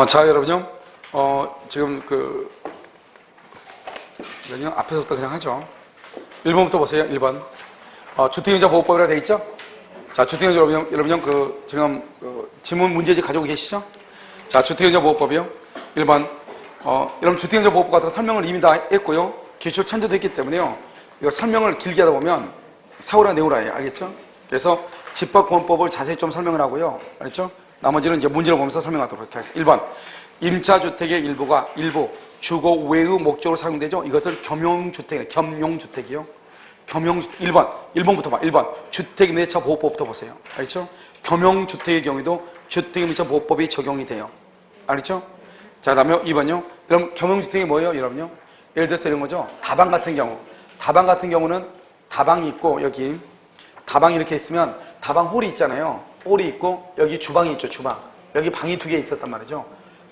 자, 여러분요. 지금 앞에서부터 그냥 하죠. 1번부터 보세요. 1번. 주택임자 보호법이라고 되어 있죠? 자, 주택임자 여러분요. 지금 지문 문제집 가지고 계시죠? 자, 주택임자 보호법이요. 1번. 여러분 주택임자 보호법 같은 거 설명을 이미 다 했고요. 기초 천재도 했기 때문에요. 이거 설명을 길게 하다 보면 세우라 내우라예요. 알겠죠? 그래서 집합공원법을 자세히 좀 설명을 하고요. 알겠죠? 나머지는 이제 문제를 보면서 설명하도록 하겠습니다. 1번. 임차주택의 일부 주거 외의 목적으로 사용되죠. 이것을 겸용주택이요. 겸용주택. 1번부터 봐. 1번. 주택임대차 보호법부터 보세요. 알겠죠? 겸용주택의 경우에도 주택임대차 보호법이 적용이 돼요. 알겠죠? 자, 그 다음에 2번요. 그럼 겸용주택이 뭐예요, 여러분요? 예를 들어서 이런 거죠. 다방 같은 경우는 다방이 있고, 여기 다방이 이렇게 있으면 다방 홀이 있잖아요. 홀이 있고 여기 주방이 있죠. 주방. 여기 방이 2개 있었단 말이죠.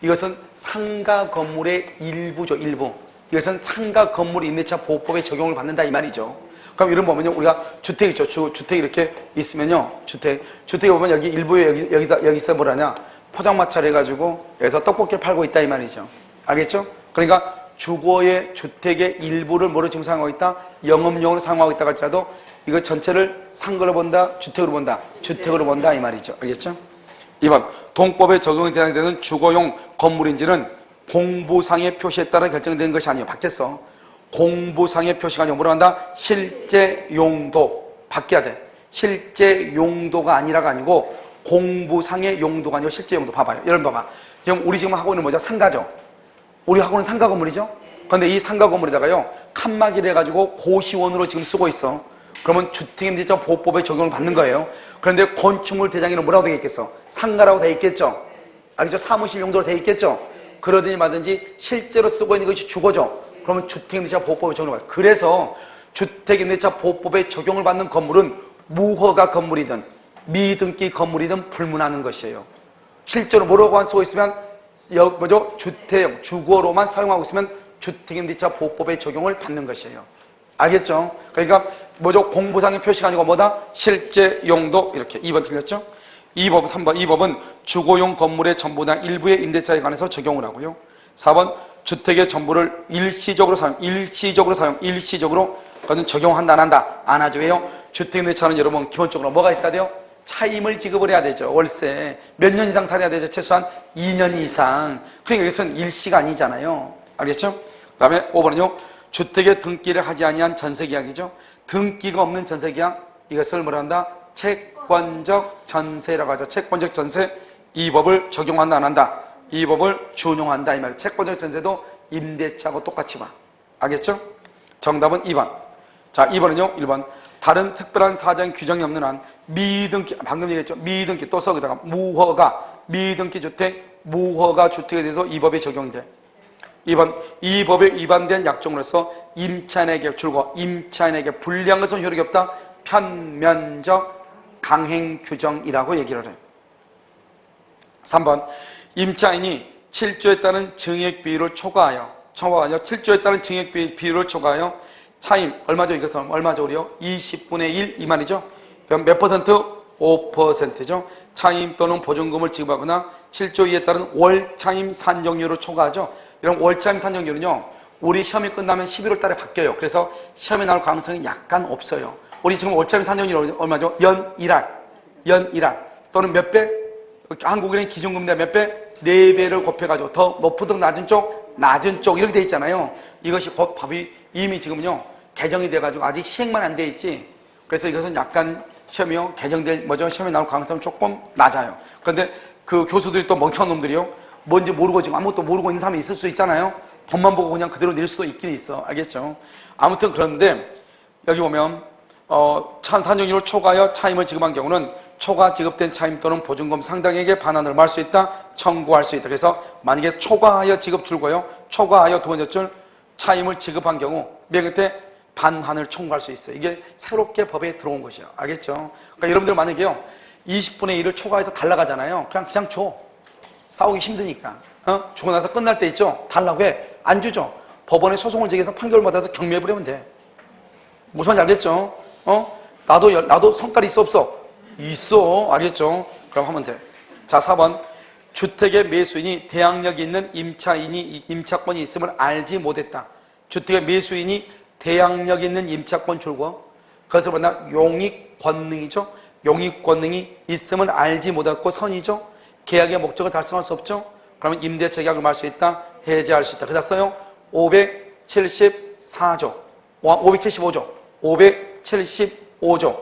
이것은 상가 건물의 일부죠. 일부. 이것은 상가 건물 임대차 보호법에 적용을 받는다 이 말이죠. 그럼 이런 보면요. 우리가 주택 있죠. 주택 이렇게 있으면요. 주택에 보면 여기 일부에 여기서 뭐라냐. 포장마차를 해가지고 여기서 떡볶이를 팔고 있다 이 말이죠. 알겠죠? 그러니까 주거의 주택의 일부를 뭐로 지금 사용하고 있다? 영업용으로 사용하고 있다 할지라도 이거 전체를 상가로 본다? 주택으로 본다? 주택으로 본다 이 말이죠. 알겠죠? 2번. 동법에 적용이 되는 주거용 건물인지는 공부상의 표시에 따라 결정되는 것이 아니에요. 바뀌었어. 공부상의 표시가 아니고 뭐라 한다? 실제 용도. 바뀌어야 돼. 실제 용도가 아니라가 아니고 공부상의 용도가 아니고 실제 용도. 봐봐요. 여러분 봐봐. 지금 우리 지금 하고 있는 뭐죠? 상가죠. 우리 하고 있는 상가 건물이죠. 그런데 이 상가 건물에다가요 칸막이를 해가지고 고시원으로 지금 쓰고 있어. 그러면 주택임대차 보호법에 적용을 받는 거예요. 그런데 건축물 대장에는 뭐라고 되어 있겠어? 상가라고 되어 있겠죠. 알겠죠? 사무실 용도로 되어 있겠죠. 그러든지 마든지 실제로 쓰고 있는 것이 주거죠. 그러면 주택임대차 보호법에 적용을 받아요. 그래서 주택임대차 보호법에 적용을 받는 건물은 무허가 건물이든 미등기 건물이든 불문하는 것이에요. 실제로 뭐라고 쓰고 있으면 주거로만 사용하고 있으면 주택임대차 보호법에 적용을 받는 것이에요. 알겠죠? 그러니까 공부상의 표시가 아니고 뭐다? 실제 용도. 이렇게 2번 틀렸죠? 2번, 3번. 2법은 주거용 건물의 전부나 일부의 임대차에 관해서 적용을 하고요. 4번. 주택의 전부를 일시적으로 그것은 적용한다 안 한다? 안 하죠. 왜요? 주택임대차는 여러분 기본적으로 뭐가 있어야 돼요? 차임을 지급을 해야 되죠. 월세. 몇 년 이상 살아야 되죠. 최소한 2년 이상. 그러니까 이것은 일시가 아니잖아요. 알겠죠? 그 다음에 5번은요. 주택에 등기를 하지 아니한 전세계약이죠. 등기가 없는 전세계약. 이것을 뭐라 한다? 채권적 전세라고 하죠. 채권적 전세. 이 법을 적용한다 안 한다? 이 법을 준용한다 이 말이에요. 채권적 전세도 임대차하고 똑같이 봐. 알겠죠? 정답은 2번. 자, 2번은요. 1번. 다른 특별한 사정 규정이 없는 한 미등기, 방금 얘기했죠. 미등기 또 써기다가 무허가, 미등기 주택, 무허가 주택에 대해서 이 법에 적용이 돼. 2번. 이 법에 위반된 약정으로서 임차인에게 줄고 임차인에게 불리한 것은 효력이 없다. 편면적 강행 규정이라고 얘기를 해. 3번. 임차인이 7조에 따른 증액 비율을 초과하여 7조에 따른 증액 비율을 초과하여 차임, 얼마죠? 이것은 얼마죠? 우리요? 20분의 1 이 말이죠? 그럼 몇 퍼센트? 5%죠. 차임 또는 보증금을 지급하거나 7조 이에 따른 월차임 산정률을 초과하죠. 이런 월차임 산정률은요, 우리 시험이 끝나면 11월 달에 바뀌어요. 그래서 시험에 나올 가능성이 약간 없어요. 우리 지금 월차임 산정률이 얼마죠? 연 1할. 또는 몇 배? 한국은행 기준금리가 몇 배? 4배를 곱해가지고 더 높은 낮은 쪽 이렇게 돼 있잖아요. 이것이 곧 법이 이미 지금요 개정이 돼가지고 아직 시행만 안 돼 있지. 그래서 이것은 약간 시험이요 개정될 시험에 나올 가능성이 조금 낮아요. 그런데 그 교수들이 또 멍청한 놈들이요 뭔지 모르고 지금 아무것도 모르고 있는 사람이 있을 수 있잖아요. 법만 보고 그냥 그대로 낼 수도 있긴 있어. 알겠죠? 아무튼 그런데 여기 보면 산정률을 초과하여 차임을 지급한 경우는 초과 지급된 차임 또는 보증금 상당액의 반환을 할 수 있다. 청구할 수 있다. 그래서 만약에 초과하여 지급 줄고요. 초과하여 두 번째 줄 차임을 지급한 경우 맨 끝에 반환을 청구할 수 있어요. 이게 새롭게 법에 들어온 것이에요. 알겠죠? 그러니까 여러분들 만약에요 20분의 1을 초과해서 달라고 하잖아요. 그냥 줘. 싸우기 힘드니까. 주고 나서 끝날 때 있죠? 달라고 해. 안 주죠? 법원에 소송을 제기해서 판결을 받아서 경매해버리면 돼. 무슨 말인지 알겠죠? 나도 성깔 있어 없어? 있어. 알겠죠? 그럼 하면 돼. 자, 4번. 주택의 매수인이 대항력이 있는 임차권이 있음을 알지 못했다. 주택의 매수인이 대항력 있는 임차권 줄고 그것을 보나 용익 권능이죠. 용익 권능이 있음을 알지 못했고 선이죠. 계약의 목적을 달성할 수 없죠. 그러면 임대차 계약을 말 수 있다. 해제할 수 있다. 그다 써요. 574조 575조 575조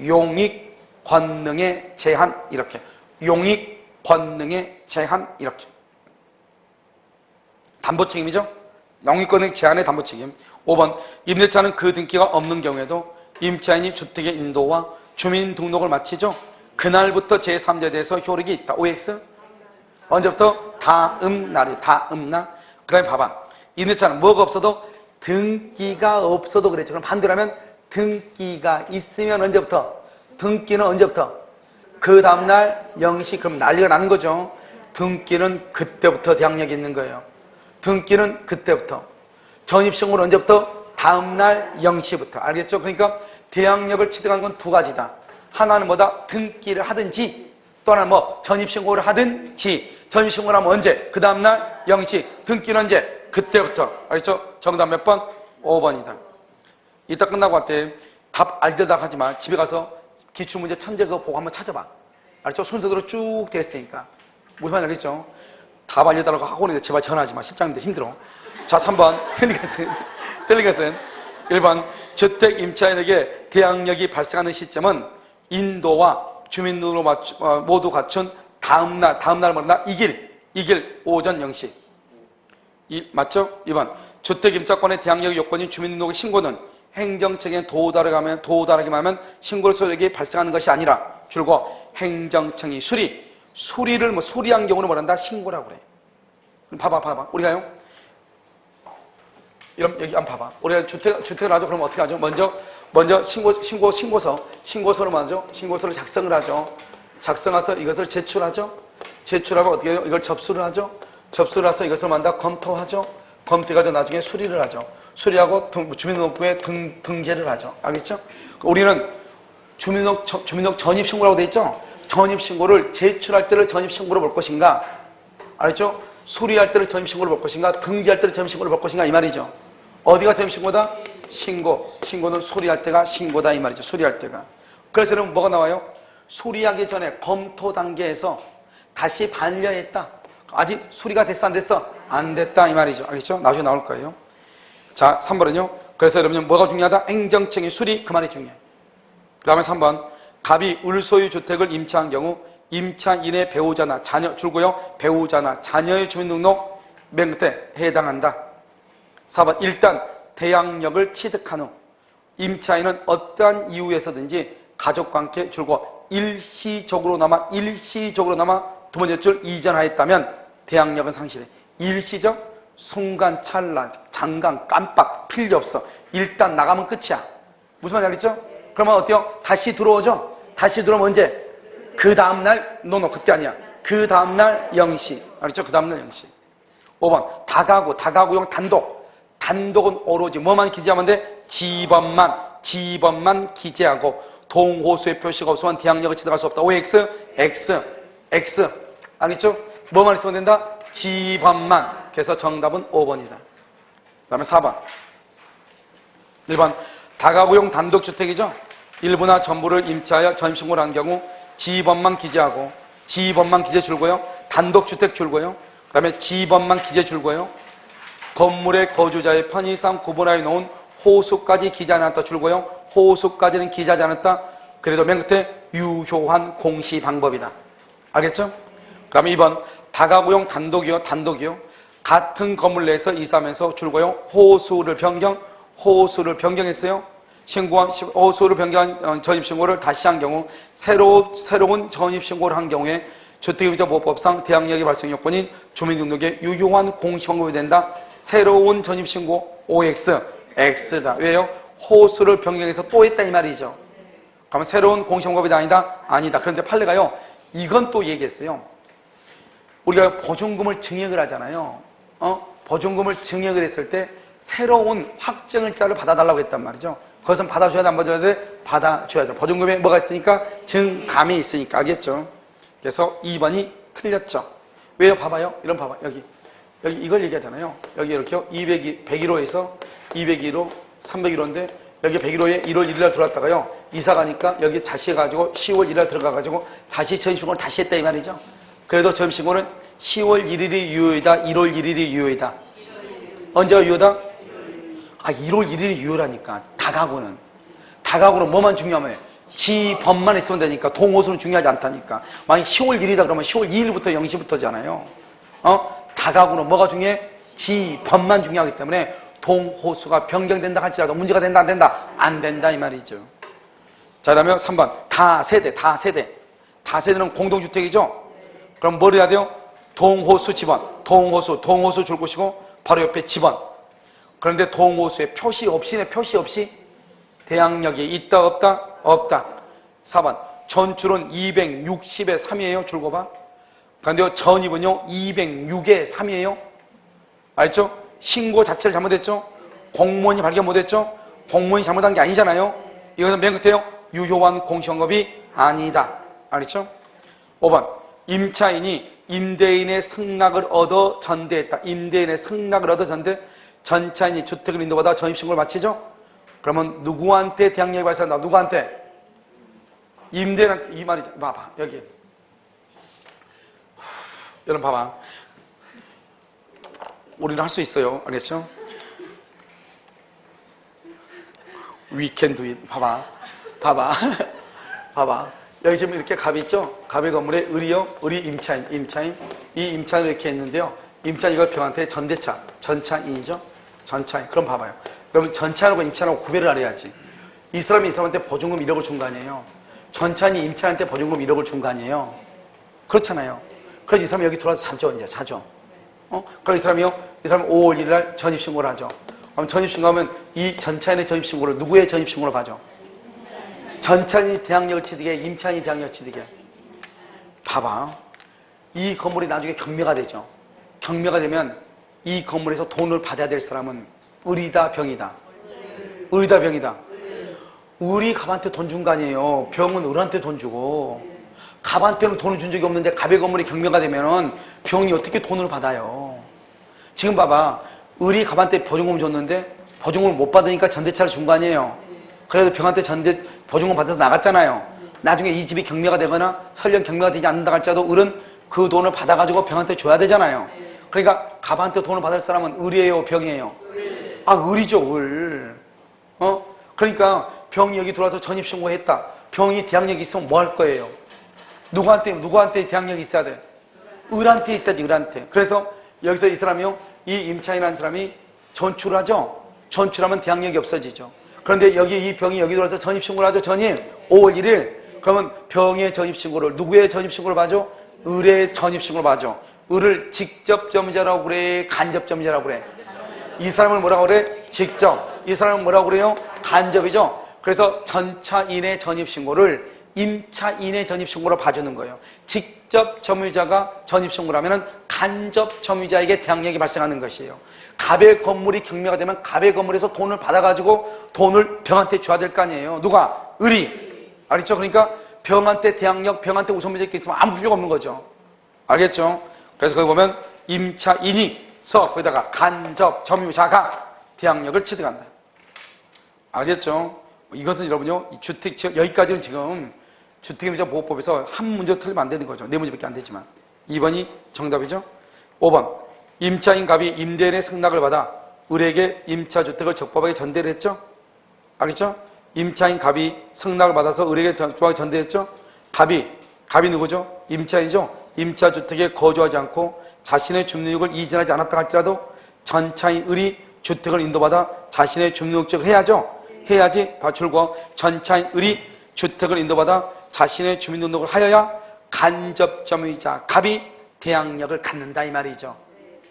용익 권능의 제한 이렇게 용익 권능의 제한 이렇게 담보책임이죠. 용익권의 제한의 담보책임. 5번 임대차는 그 등기가 없는 경우에도 임차인이 주택의 인도와 주민등록을 마치죠. 그날부터 제3자에 대해서 효력이 있다. OX 언제부터? 다음 날이 다음 날. 그 다음에 봐봐. 임대차는 뭐가 없어도 등기가 없어도 그랬죠. 그럼 반대로 하면 등기가 있으면 언제부터? 등기는 언제부터? 그 다음날 0시. 그럼 난리가 나는 거죠. 등기는 그때부터 대항력이 있는 거예요. 등기는 그때부터. 전입신고는 언제부터? 다음날 0시부터. 알겠죠? 그러니까 대항력을 취득하는 건 두 가지다. 하나는 뭐다? 등기를 하든지 또 하나는 뭐 전입신고를 하든지. 전입신고를 하면 언제? 그 다음날 0시. 등기는 언제? 그때부터. 알겠죠? 정답 몇 번? 5번이다. 이따 끝나고 할 때 답 알려다 하지 마. 집에 가서 기출문제 천재 그거 보고 한번 찾아봐. 알죠? 순서대로 쭉 됐으니까. 무슨 말인지 알겠죠? 답 알려달라고 학원에 제발 전화하지 마. 실장님들 힘들어. 자, 3번. 틀리겠어요. 1번. 주택 임차인에게 대항력이 발생하는 시점은 인도와 주민등록 모두 갖춘 다음날 뭐나? 이길 오전 0시. 맞죠? 2번. 주택 임차권의 대항력 요건인 주민등록의 신고는 행정청에 도달하기만 하면 신고 소득이 발생하는 것이 아니라 줄고 행정청이 수리를 수리한 경우는 뭐란다? 신고라고 그래. 봐봐. 우리가요. 이런 여기 한번 봐봐. 우리가 주택을 하죠. 그럼 어떻게 하죠? 먼저 신고서를 먼저 신고서를 작성을 하죠. 작성해서 이것을 제출하죠. 제출하고 어떻게 해요? 이걸 접수를 하죠. 접수를 해서 이것을 만다 검토하죠. 검토해가지고 나중에 수리를 하죠. 수리하고 주민등록부에 등재를 하죠. 알겠죠? 우리는 주민등록 전입신고라고 돼 있죠? 전입신고를 제출할 때를 전입신고로 볼 것인가? 알겠죠? 수리할 때를 전입신고로 볼 것인가? 등재할 때를 전입신고로 볼 것인가? 이 말이죠. 어디가 전입신고다? 신고는 수리할 때가 신고다 이 말이죠. 수리할 때가. 그래서 여러분 뭐가 나와요? 수리하기 전에 검토 단계에서 다시 반려했다. 아직 수리가 됐어 안 됐어? 안 됐다 이 말이죠. 알겠죠? 나중에 나올 거예요. 자, 3번은요. 그래서 여러분 뭐가 중요하다? 행정청의 수리 그 말이 중요해. 그 다음에 3번. 갑이 울소유 주택을 임차한 경우 임차인의 배우자나 자녀 줄고요. 배우자나 자녀의 주민등록 맨 끝에 해당한다. 4번. 일단 대항력을 취득한 후 임차인은 어떠한 이유에서든지 가족관계 줄고 일시적으로나마 두 번째 줄 이전하였다면 대항력은 상실해. 일시적 순간 찰나 잠깐 깜빡 필요 없어. 일단 나가면 끝이야. 무슨 말인지 알겠죠? 그러면 어때요? 다시 들어오죠? 다시 들어오면 언제? 그 다음날 그때 아니야. 그 다음날 0시. 알겠죠? 그 다음날 0시. 5번 다가구용 단독은 오로지 뭐만 기재하면 돼? 지번만 기재하고 동호수의 표시가 없으면 대항력을 취득할 수 없다. OX X 알겠죠? 뭐만 있으면 된다? 지번만. 그래서 정답은 5번이다. 그 다음에 4번 1번 다가구용 단독주택이죠? 일부나 전부를 임차하여 전입신고를 한 경우 지번만 기재하고 지번만 기재 줄고요. 단독주택 줄고요. 그 다음에 지번만 기재 줄고요. 건물의 거주자의 편의상 구분하여 놓은 호수까지 기재하지 않았다 줄고요. 호수까지는 기재하지 않았다. 그래도 맨 끝에 유효한 공시 방법이다. 알겠죠? 그 다음에 2번 다가구용 단독이요. 같은 건물 내에서 이사하면서 줄고요. 호수를 변경했어요. 호수를 변경한 전입신고를 다시 한 경우 새로운 전입신고를 한 경우에 주택임차보호법상 대항력의 발생 요건인 주민등록의 유효한 공시 방법이 된다. 새로운 전입신고 OX X다. 왜요? 호수를 변경해서 또 했다 이 말이죠. 그러면 새로운 공시 방법이 아니다? 아니다. 그런데 판례가요. 이건 또 얘기했어요. 우리가 보증금을 증액을 하잖아요. 보증금을 증액을 했을 때 새로운 확정일자를 받아달라고 했단 말이죠. 그것은 받아줘야 돼, 안 받아줘야 돼? 받아줘야죠. 보증금에 뭐가 있으니까? 증감이 있으니까. 알겠죠? 그래서 2번이 틀렸죠. 왜요? 봐봐요. 이런 봐봐. 여기 이걸 얘기하잖아요. 여기 이렇게요. 101호에서 202호, 301호인데 여기 101호에 1월 1일 날 들어왔다가요. 이사 가니까 여기 다시 해가지고 10월 1일 날 들어가가지고 다시 전입신고를 다시 했다 이 말이죠. 그래도 전입신고는 10월 1일이 유효이다. 1월 1일이 유효이다. 언제가 유효다? 1월 1일이 유효라니까. 다가구는 뭐만 중요하면 지번만 있으면 되니까 동호수는 중요하지 않다니까. 만약 10월 1일이다 그러면 10월 2일부터 0시부터잖아요. 다가구는 뭐가 중요해? 지번만 중요하기 때문에 동호수가 변경된다 할지라도 문제가 된다 안 된다? 안 된다 이 말이죠. 자, 그다음에 3번 다세대는 공동주택이죠. 그럼 뭘 해야 돼요? 동호수 지번, 동호수 줄 것이고 바로 옆에 지번. 그런데 동호수에 표시 없이 대항력이 있다 없다? 없다. 4번 전출은 260의 3이에요. 줄거 봐. 그런데 전입은요 206의 3이에요. 알죠? 신고 자체를 잘못했죠? 공무원이 발견 못했죠? 공무원이 잘못한 게 아니잖아요. 이것은 맨 끝에요. 유효한 공시원급이 아니다. 알겠죠? 5번 임차인이 임대인의 승낙을 얻어 전대했다. 전차인이 주택을 인도받아 전입신고를 마치죠? 그러면 누구한테 대항력이 발생한다? 누구한테? 임대인한테. 이 말이죠. 봐봐 여기 여러분 봐봐. 우리는 할 수 있어요. 알겠죠? We can do it. 봐봐. 여기 지금 이렇게 갑이 있죠? 갑의 건물에 을이요. 을이 임차인. 이 임차인을 이렇게 했는데요. 임차인 이걸 병한테 전차인이죠? 전차인. 그럼 봐봐요. 그러면 전차인하고 임차인하고 구별을 알아야지. 이 사람이 이 사람한테 보증금 1억을 준 거 아니에요? 전차인이 임차인한테 보증금 1억을 준 거 아니에요? 그렇잖아요. 그래서 이 사람이 여기 들어와서 자죠. 그럼 이 사람은 5월 1일 날 전입신고를 하죠. 그럼 전입신고하면 이 전차인의 전입신고를 누구의 전입신고로 봐죠? 전차인이 대항력을 취득해, 임차인이 대항력을 취득해. 봐봐. 이 건물이 나중에 경매가 되죠. 경매가 되면 이 건물에서 돈을 받아야 될 사람은 을이다, 병이다. 을이 갑한테 돈 준 거 아니에요. 병은 을한테 돈 주고. 갑한테는 돈을 준 적이 없는데 갑의 건물이 경매가 되면은 병이 어떻게 돈을 받아요? 지금 봐봐. 을이 갑한테 보증금 줬는데 보증금을 못 받으니까 전대차를 준 거 아니에요? 그래도 병한테 보증금 받아서 나갔잖아요. 나중에 이 집이 경매가 되거나 설령 경매가 되지 않는다 할지라도 을은 그 돈을 받아가지고 병한테 줘야 되잖아요. 그러니까 갑한테 돈을 받을 사람은 을이에요, 병이에요? 을이죠, 을. 그러니까 병이 여기 들어와서 전입신고했다. 병이 대항력이 있으면 뭐 할 거예요? 누구한테 대항력이 있어야 돼? 을한테 있어야지, 을한테. 그래서 여기서 이 사람이요, 이 임차인이라는 사람이 전출을 하죠? 전출하면 대항력이 없어지죠. 그런데 이 병이 여기 들어와서 전입신고를 하죠, 전입. 5월 1일. 그러면 병의 전입신고를, 누구의 전입신고를 봐죠? 을의 전입신고를 봐죠. 을을 직접점유자라고 그래, 간접점유자라고 그래? 이 사람을 뭐라고 그래? 직접. 이 사람은 뭐라고 그래요? 간접이죠. 그래서 전차인의 전입신고를 임차인의 전입신고로 봐주는 거예요. 직접 점유자가 전입신고를 하면 간접 점유자에게 대항력이 발생하는 것이에요. 갑의 건물이 경매가 되면 갑의 건물에서 돈을 받아가지고 돈을 병한테 줘야 될 거 아니에요. 누가? 을이. 알겠죠? 그러니까 병한테 대항력, 병한테 우선무죄가 있으면 아무 필요가 없는 거죠. 알겠죠? 그래서 거기 보면 임차인이 거기다가 간접 점유자가 대항력을 취득한다. 알겠죠? 이것은 여러분요, 여기까지는 지금 주택임대차보호법에서 한 문제 틀리면 안 되는 거죠. 네 문제밖에 안 되지만. 2번이 정답이죠. 5번. 임차인 갑이 임대인의 승낙을 받아 을에게 임차주택을 적법하게 전대를 했죠. 알겠죠? 임차인 갑이 승낙을 받아서 을에게 적법하게 전대했죠. 갑이 누구죠? 임차인이죠. 임차주택에 거주하지 않고 자신의 주민등록을 이전하지 않았다 할지라도 전차인 을이 주택을 인도받아 자신의 주민등록증을 해야지 바출고 전차인 을이 주택을 인도받아 자신의 주민등록을 하여야 간접점유자 갑이 대항력을 갖는다 이 말이죠.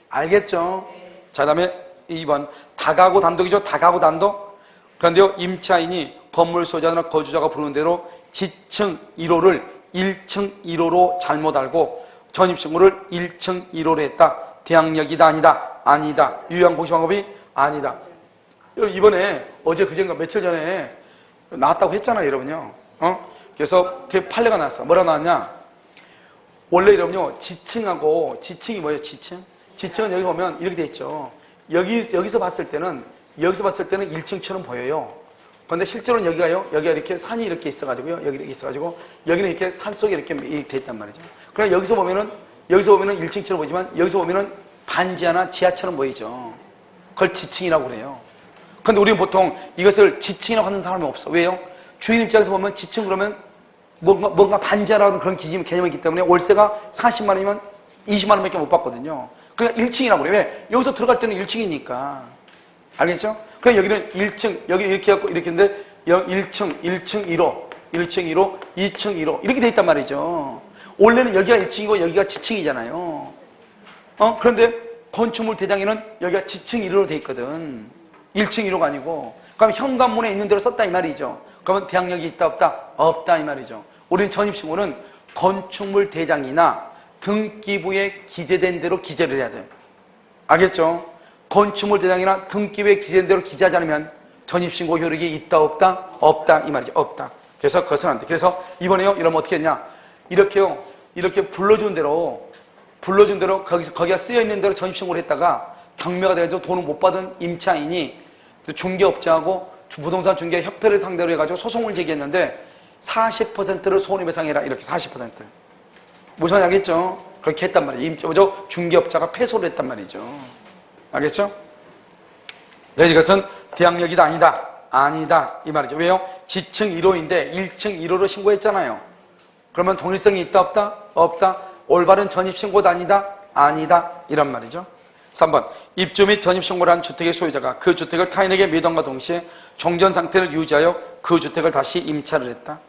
알겠죠? 자, 다음에 2번 다가구 단독이죠. 다가구 단독. 그런데요, 임차인이 건물 소유자나 거주자가 부르는 대로 지층 1호를 1층 1호로 잘못 알고 전입신고를 1층 1호로 했다. 대항력이다 아니다? 아니다. 유효한 공시방법이 아니다. 이번에 어제 그젠가 며칠 전에 나왔다고 했잖아요, 여러분요. 그래서 판례가 나왔어. 뭐라 나왔냐? 원래 이러면요, 지층하고, 지층이 뭐예요, 지층? 지층은 여기 보면 이렇게 돼 있죠. 여기서 봤을 때는 1층처럼 보여요. 그런데 실제로는 여기가 이렇게 산이 이렇게 있어가지고요. 여기 이렇게 있어가지고, 여기는 이렇게 산 속에 이렇게 돼 있단 말이죠. 그러나 여기서 보면은 1층처럼 보이지만, 여기서 보면은 반지 하나 지하처럼 보이죠. 그걸 지층이라고 그래요. 그런데 우리는 보통 이것을 지층이라고 하는 사람이 없어. 왜요? 주인 입장에서 보면 지층 그러면 뭔가 반지하라는 그런 개념이 있기 때문에 월세가 40만 원이면 20만 원밖에 못 받거든요. 그러니까 1층이라고 그래요. 왜? 여기서 들어갈 때는 1층이니까. 알겠죠? 그럼 여기는 1층, 여기 이렇게 해갖고 이렇게 했는데 1층, 1층 1호, 1층 1호, 2층 1호 이렇게 돼 있단 말이죠. 원래는 여기가 1층이고 여기가 지층이잖아요. 그런데 건축물 대장에는 여기가 지층 1호로 돼 있거든. 1층 1호가 아니고. 그럼 현관문에 있는 대로 썼다 이 말이죠. 그러면 대항력이 있다 없다? 없다 이 말이죠. 우리는 전입신고는 건축물 대장이나 등기부에 기재된 대로 기재를 해야 돼요. 알겠죠? 건축물 대장이나 등기부에 기재된 대로 기재하지 않으면 전입신고 효력이 있다 없다? 없다 이 말이죠. 없다. 그래서 그것은 안 돼. 그래서 이번에요 이러면 어떻게 했냐? 이렇게 불러준 대로 거기가 쓰여있는 대로 전입신고를 했다가 경매가 돼가지고 돈을 못 받은 임차인이 중개업자하고 부동산 중개 협회를 상대로 해가지고 소송을 제기했는데 40%를 손해배상해라 이렇게 40%. 무슨 말인지 알겠죠? 그렇게 했단 말이에요. 중개업자가 패소를 했단 말이죠. 알겠죠? 그래서 이것은 대항력이다 아니다? 아니다 이 말이죠. 왜요? 지층 1호인데 1층 1호로 신고했잖아요. 그러면 동일성이 있다 없다? 없다. 올바른 전입신고도 아니다? 아니다 이런 말이죠. 3번 입주 및 전입신고를 한 주택의 소유자가 그 주택을 타인에게 매도함과 동시에 종전 상태를 유지하여 그 주택을 다시 임차를 했다.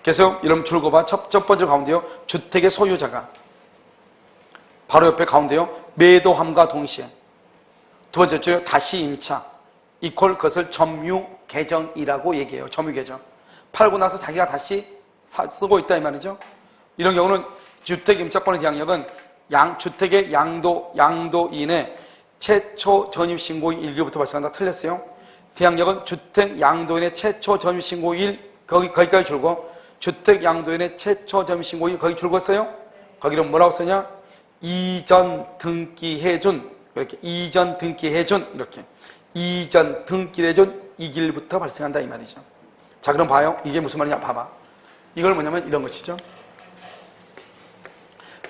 그래서 여러분 줄 그어봐. 첫 번째 가운데요. 주택의 소유자가 바로 옆에 가운데요. 매도함과 동시에 두 번째 줄에 다시 임차 이퀄 그것을 점유 개정이라고 얘기해요. 점유 개정. 팔고 나서 자기가 다시 쓰고 있다 이 말이죠. 이런 경우는 주택 임차권의 대항력은 주택의 양도인의 최초 전입신고일 일기부터 발생한다. 틀렸어요. 대항력은 주택 양도인의 최초 전입신고일 거기까지 줄고 주택 양도인의 최초 전입신고일 거기 줄고 써요. 거기는 뭐라고 쓰냐? 이전 등기해준 이렇게 이전 등기해준 이렇게 이전 등기해준 이 길부터 발생한다 이 말이죠. 자 그럼 봐요. 이게 무슨 말이냐 봐봐. 이걸 뭐냐면 이런 것이죠.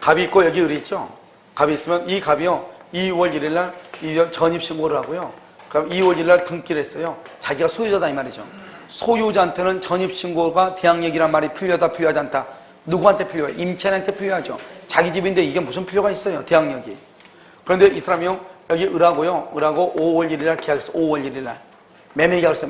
갑이 있고 여기 을이 있죠. 갑이 있으면 이 갑이요 2월 1일 날 전입신고를 하고요. 그럼 2월 1일 날 등기를 했어요. 자기가 소유자다 이 말이죠. 소유자한테는 전입신고가 대항력이란 말이 필요하다 필요하지 않다. 누구한테 필요해? 임차인한테 필요하죠. 자기 집인데 이게 무슨 필요가 있어요 대항력이. 그런데 이 사람이요 여기 을하고요 을하고 5월 1일 날 계약했어. 5월 1일 날 매매계약을 했어.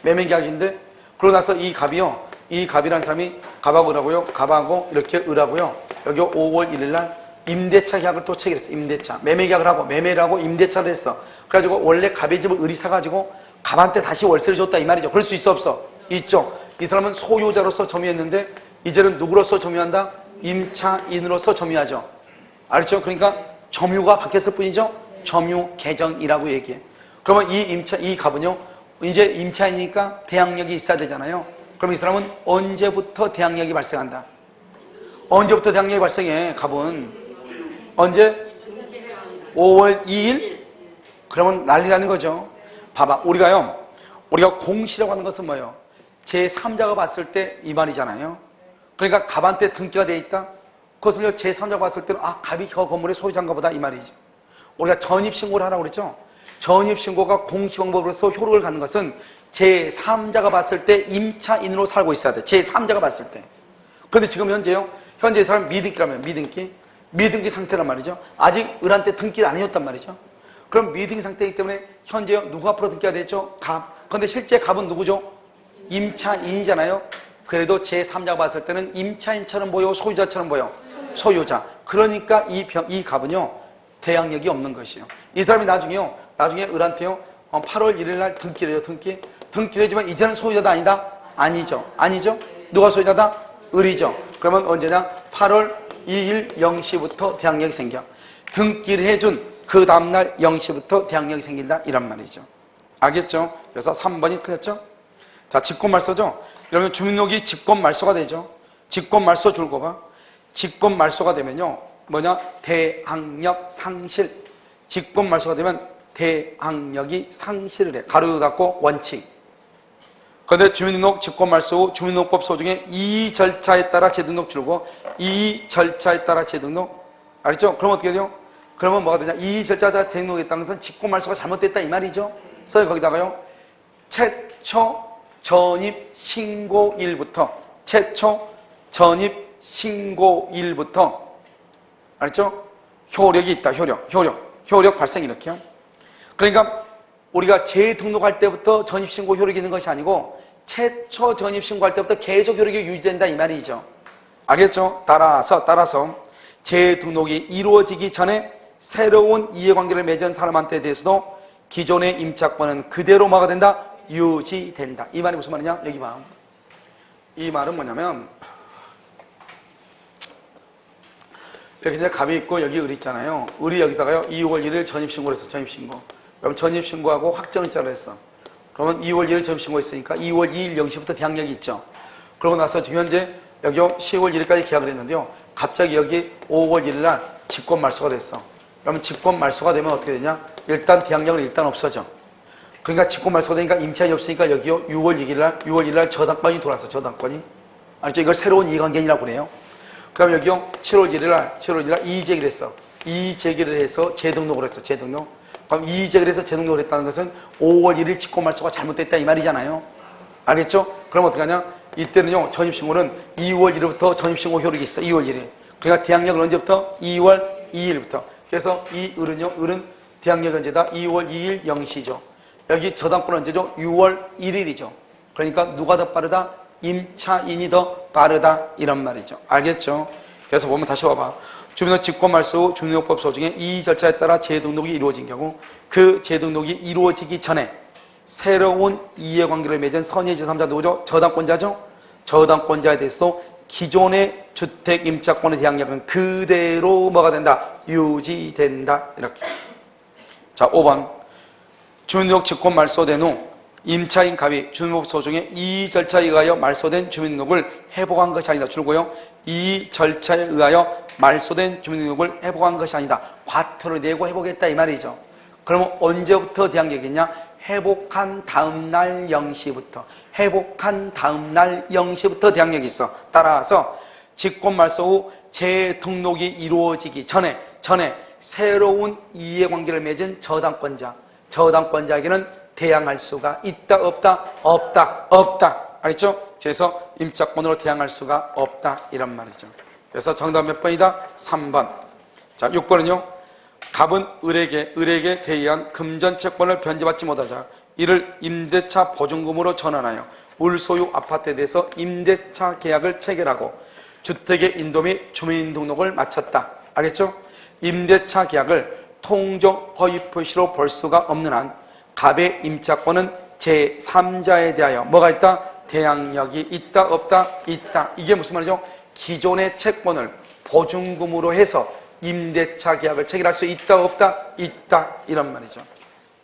매매계약인데 그러고 나서 이 갑이요 이 갑이라는 사람이 갑하고 을하고요 갑하고 이렇게 을하고요 여기 5월 1일 날 임대차 계약을 또 체결했어. 임대차 매매계약을 하고 매매를 하고 임대차를 했어. 그래가지고 원래 갑의 집을 을이 사가지고 갑한테 다시 월세를 줬다 이 말이죠. 그럴 수 있어 없어? 있죠. 이 사람은 소유자로서 점유했는데 이제는 누구로서 점유한다? 임차인으로서 점유하죠. 알죠? 그러니까 점유가 바뀌었을 뿐이죠. 점유 개정이라고 얘기해. 그러면 이 갑은요 이제 임차인이니까 대항력이 있어야 되잖아요. 그럼 이 사람은 언제부터 대항력이 발생한다? 언제부터 대항력이 발생해? 갑은 언제? 5월 2일? 그러면 난리 나는 거죠. 봐봐 우리가 공시라고 하는 것은 뭐예요? 제3자가 봤을 때 이 말이잖아요. 그러니까 갑한테 등기가 돼 있다. 그것을 제3자가 봤을 때는 갑이 저 건물의 소유자인가 보다 이 말이죠. 우리가 전입신고를 하라고 그랬죠. 전입신고가 공시방법으로서 효력을 갖는 것은 제3자가 봤을 때 임차인으로 살고 있어야 돼. 제3자가 봤을 때. 그런데 지금 현재 이 사람 미등기라면 미등기 상태란 말이죠. 아직 을한테 등기를 안 해줬단 말이죠. 그럼 미등기 상태이기 때문에 현재 누구 앞으로 등기가 됐죠? 갑. 그런데 실제 갑은 누구죠? 임차인이잖아요. 그래도 제3자가 봤을 때는 임차인처럼 보여 소유자처럼 보여? 소유자. 그러니까 이 갑은요 대항력이 없는 것이에요. 이 사람이 나중에 을한테요 8월 1일 날 등기를 해요. 등기를 해주면 이제는 소유자다 아니다? 아니죠. 누가 소유자다? 을이죠. 그러면 언제냐? 8월 2일 0시부터 대항력이 생겨. 등기를 해준 그 다음날 0시부터 대항력이 생긴다 이란 말이죠. 알겠죠? 그래서 3번이 틀렸죠? 자, 집권말소죠? 이러면 주민록이 집권말소가 되죠. 집권말소 줄거 봐. 직권 말소가 되면요. 뭐냐? 대항력 상실. 직권 말소가 되면 대항력이 상실을 해. 가로 닫고 원칙. 그런데 주민등록 직권 말소 후 주민등록법 소중에 이 절차에 따라 재등록 줄고 이 절차에 따라 재등록. 알겠죠? 그럼 어떻게 돼요? 그러면 뭐가 되냐? 이 절차에 따라 재등록했다는 것은 직권 말소가 잘못됐다 이 말이죠. 그래서 거기다가요. 최초 전입 신고일부터 최초 전입 신고일부터 알죠? 효력이 있다. 효력 발생 이렇게요. 그러니까 우리가 재등록할 때부터 전입신고 효력이 있는 것이 아니고 최초 전입신고할 때부터 계속 효력이 유지된다 이 말이죠. 알겠죠? 따라서 재등록이 이루어지기 전에 새로운 이해관계를 맺은 사람한테 대해서도 기존의 임차권은 그대로 뭐가 된다? 유지된다. 이 말이 무슨 말이냐? 여기 봐. 이 말은 뭐냐면 이렇게 이제 갑이 있고 여기 을이 있잖아요. 을이 여기다가요 2월 1일 전입신고를 했어. 전입신고. 그럼 전입신고하고 확정일자를 했어. 그러면 2월 1일 전입신고했으니까 2월 2일 0시부터 대항력이 있죠. 그러고 나서 지금 현재 여기 10월 1일까지 계약을 했는데요. 갑자기 여기 5월 1일 날 직권 말소가 됐어. 그러면 직권 말소가 되면 어떻게 되냐? 일단 대항력은 일단 없어져. 그러니까 직권 말소가 되니까 임차인이 없으니까 여기요 6월 1일 날 저당권이 돌아왔어. 저당권이. 알죠? 이걸 새로운 이해관계이라고 그래요. 그 다음에 여기요 7월 1일 날 이의제기를 했어. 이의제기를 해서 재등록을 했어. 재등록. 그럼 이의제기를 해서 재등록을 했다는 것은 5월 1일 직권 말소가 잘못됐다 이 말이잖아요. 알겠죠? 그럼 어떻게 하냐? 이때는요 전입신고는 2월 1일부터 전입신고 효력이 있어. 2월 1일. 그러니까 대항력은 언제부터? 2월 2일부터. 그래서 이 을은 대항력이 언제다? 2월 2일 0시죠. 여기 저당권은 언제죠? 6월 1일이죠. 그러니까 누가 더 빠르다? 임차인이 더 빠르다 이런 말이죠. 알겠죠? 그래서 보면 다시 봐봐. 주민등록 직권 말소 후 주민등록법 소중에 이 절차에 따라 재등록이 이루어진 경우 그 재등록이 이루어지기 전에 새로운 이해관계를 맺은 선의 제3자 누구죠? 저당권자죠? 저당권자에 대해서도 기존의 주택 임차권의 대항력은 그대로 뭐가 된다? 유지된다. 이렇게. 자, 5번. 주민등록 직권 말소된 후 임차인 갑이 주민등록 소중에 이 절차에 의하여 말소된 주민등록을 회복한 것이 아니다. 줄고요. 이 절차에 의하여 말소된 주민등록을 회복한 것이 아니다. 과태료를 내고 회복했다 이 말이죠. 그러면 언제부터 대항력이냐? 회복한 다음날 0시부터. 회복한 다음날 0시부터 대항력이 있어. 따라서 직권 말소 후 재등록이 이루어지기 전에 새로운 이해관계를 맺은 저당권자에게는 대항할 수가 있다 없다? 없다. 알겠죠? 그래서 임차권으로 대항할 수가 없다 이런 말이죠. 그래서 정답 몇 번이다? 3번. 자, 6번은요. 갑은 을에게 대의한 금전채권을 변제받지 못하자 이를 임대차 보증금으로 전환하여 울 소유 아파트에 대해서 임대차 계약을 체결하고 주택의 인도 및 주민등록을 마쳤다. 알겠죠? 임대차 계약을 통정 허위 표시로 볼 수가 없는 한 갑의 임차권은 제3자에 대하여 뭐가 있다? 대항력이 있다 없다? 있다. 이게 무슨 말이죠? 기존의 채권을 보증금으로 해서 임대차 계약을 체결할 수 있다 없다? 있다. 이런 말이죠.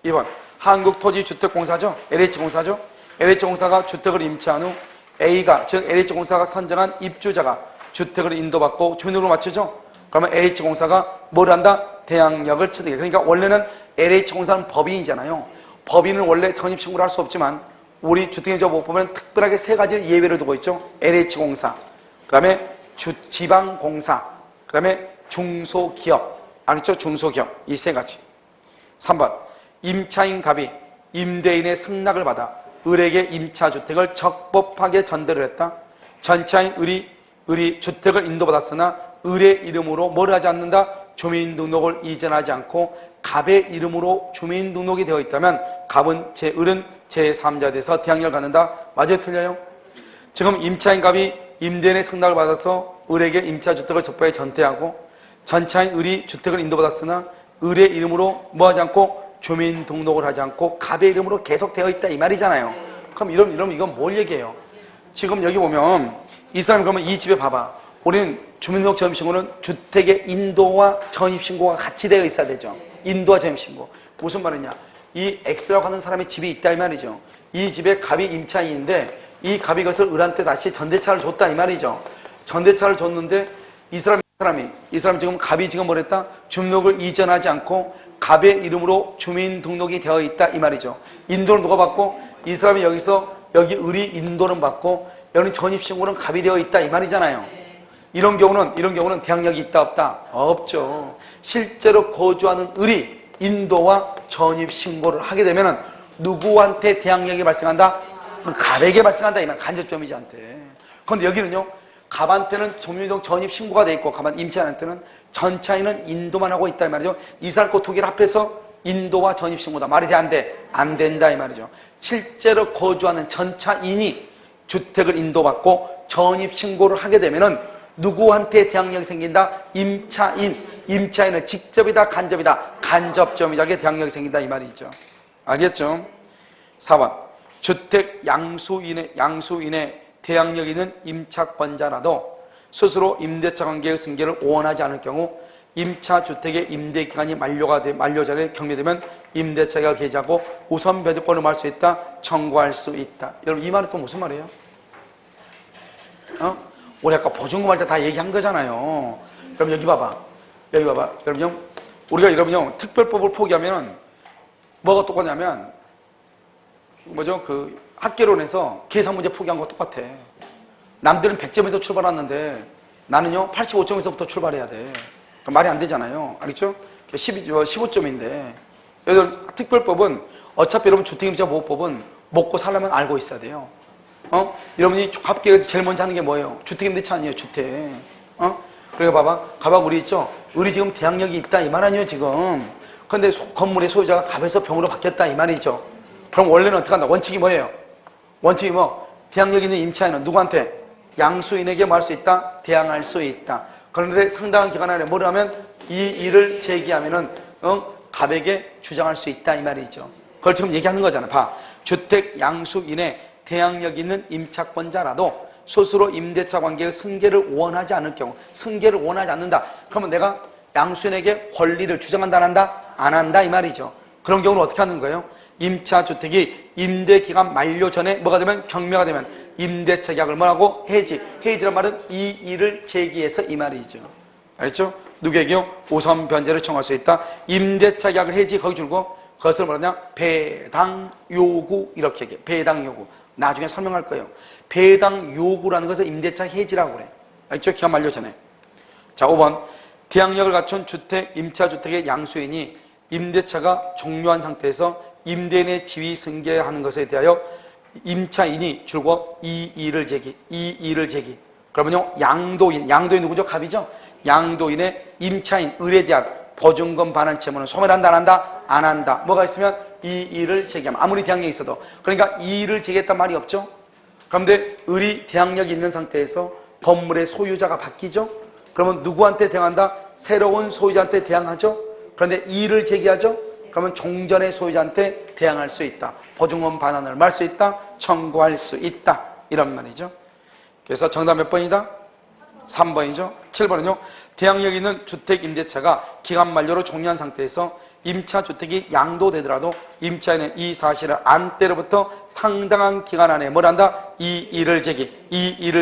2번 한국토지주택공사죠. LH공사죠. LH공사가 주택을 임차한 후 A가 즉 LH공사가 선정한 입주자가 주택을 인도받고 주민등록을 마치죠. 그러면 LH공사가 뭘 한다? 대항력을 취득해. 그러니까 원래는 LH공사는 법인이잖아요. 법인은 원래 전입신고를 할 수 없지만 우리 주택임차보호법에는 특별하게 3가지를 예외를 두고 있죠. LH공사, 그 다음에 지방공사, 그 다음에 중소기업. 알겠죠? 중소기업. 이 3가지. 3번 임차인 갑이 임대인의 승낙을 받아 을에게 임차주택을 적법하게 전대를 했다. 전차인 을이 주택을 인도받았으나 을의 이름으로 뭘 하지 않는다? 주민등록을 이전하지 않고 갑의 이름으로 주민등록이 되어 있다면 을은 제3자에 대해서 대항력을 갖는다. 맞아요? 틀려요? 지금 임차인 갑이 임대인의 승낙을 받아서 을에게 임차주택을 적법하게 전대하고 전차인 을이 주택을 인도받았으나 을의 이름으로 뭐 하지 않고 주민등록을 하지 않고 갑의 이름으로 계속 되어 있다 이 말이잖아요. 그럼 이러면 이건 뭘 얘기해요? 지금 여기 보면 이 사람이 그러면 이 집에 봐봐. 우리는 주민등록 전입신고는 주택의 인도와 전입신고가 같이 되어 있어야 되죠. 인도와 전입신고. 무슨 말이냐? 이 X라고 하는 사람의 집이 있다 이 말이죠. 이 집에 갑이 임차인인데 이 갑이 그것을 을한테 다시 전대차를 줬다 이 말이죠. 전대차를 줬는데 이 사람이 지금 갑이 지금 뭐랬다? 주민등록을 이전하지 않고 갑의 이름으로 주민등록이 되어 있다 이 말이죠. 인도는 누가 받고 이 사람이 여기서 여기 을이 인도는 받고 여기는 전입신고는 갑이 되어 있다 이 말이잖아요. 이런 경우는 대항력이 있다 없다? 없죠. 실제로 거주하는 을이 인도와 전입신고를 하게 되면은 누구한테 대항력이 발생한다? 갑에게 발생한다 이 말. 간접점이지 않대. 그런데 여기는요, 갑한테는 조민동 전입신고가 돼 있고 갑한 임차인한테는 전차인은 인도만 하고 있다 이 말이죠. 이 사람 그 두 개를 합해서 인도와 전입신고다. 말이 돼 안 돼? 안 된다 이 말이죠. 실제로 거주하는 전차인이 주택을 인도받고 전입신고를 하게 되면은 누구한테 대항력이 생긴다? 임차인은 직접이다 간접이다? 간접점이자게 대항력이 생긴다 이 말이죠. 알겠죠? 4번 주택 양수인의 대항력 있는 임차권자라도 스스로 임대차 관계의 승계를 원하지 않을 경우 임차주택의 임대기간이 만료전에 경매되면 임대차 계약을 해지하고 우선 변제권을 할 수 있다, 청구할 수 있다. 여러분 이 말은 또 무슨 말이에요? 우리 아까 보증금 할 때 다 얘기한 거잖아요. 그럼 여기 봐봐. 여러분요, 우리가 여러분요 특별법을 포기하면 뭐가 똑같냐면 그 학계론에서 계산 문제 포기한 거 똑같아. 남들은 100점에서 출발하는데 나는요 85점에서부터 출발해야 돼. 말이 안 되잖아요. 알겠죠? 15점인데 여러분 특별법은 어차피 여러분 주택임대차보호법은 먹고 살려면 알고 있어야 돼요. 여러분이 합계에서 제일 먼저 하는 게 뭐예요? 주택임대차 아니에요, 주택. 그러니까 봐봐, 우리 있죠? 우리 지금 대항력이 있다 이 말 아니에요, 지금. 근데 건물의 소유자가 갑에서 병으로 바뀌었다 이 말이죠. 그럼 원래는 어떻게 한다? 원칙이 뭐예요? 원칙이 뭐? 대항력 있는 임차인은 누구한테? 양수인에게 뭐 할 수 있다? 대항할 수 있다. 그런데 상당한 기간 안에 뭘 하면 이 일을 제기하면은 갑에게 주장할 수 있다 이 말이죠. 그걸 지금 얘기하는 거잖아. 봐. 주택 양수인의 대항력 있는 임차권자라도 스스로 임대차 관계의 승계를 원하지 않을 경우, 승계를 원하지 않는다. 그러면 내가 양수인에게 권리를 주장한다 안 한다? 안 한다 이 말이죠. 그런 경우는 어떻게 하는 거예요? 임차주택이 임대기간 만료 전에 뭐가 되면 경매가 되면 임대차 계약을 뭐라고? 해지란 말은 이 일을 제기해서 이 말이죠. 알겠죠? 누구에게요? 우선 변제를 청할 수 있다. 임대차 계약을 해지 거기 줄고 그것을 뭐냐? 배당 요구 이렇게 얘기해. 배당 요구. 나중에 설명할 거예요. 배당 요구라는 것을 임대차 해지라고 그래. 알겠죠? 기간 만료 전에. 자, 5번. 대항력을 갖춘 임차주택의 양수인이 임대차가 종료한 상태에서 임대인의 지위 승계하는 것에 대하여 임차인이 줄곧 이 일을 제기. 그러면요, 양도인 누구죠? 갑이죠? 양도인의 임차인, 을에 대한 보증금 반환 채무는 소멸한다, 안 한다? 안 한다. 뭐가 있으면 이 일을 제기하면, 아무리 대항력이 있어도. 그러니까 이 일을 제기했단 말이 없죠? 그런데 을이 대항력이 있는 상태에서 건물의 소유자가 바뀌죠? 그러면 누구한테 대항한다? 새로운 소유자한테 대항하죠? 그런데 이 일을 제기하죠? 그러면 종전의 소유자한테 대항할 수 있다. 보증금 반환을 말 수 있다. 청구할 수 있다. 이런 말이죠. 그래서 정답 몇 번이다? 3번이죠. 7번은요. 대항력 있는 주택 임대차가 기간 만료로 종료한 상태에서 임차주택이 양도되더라도 임차인은 이 사실을 안 때로부터 상당한 기간 안에 뭘 한다? 이 일을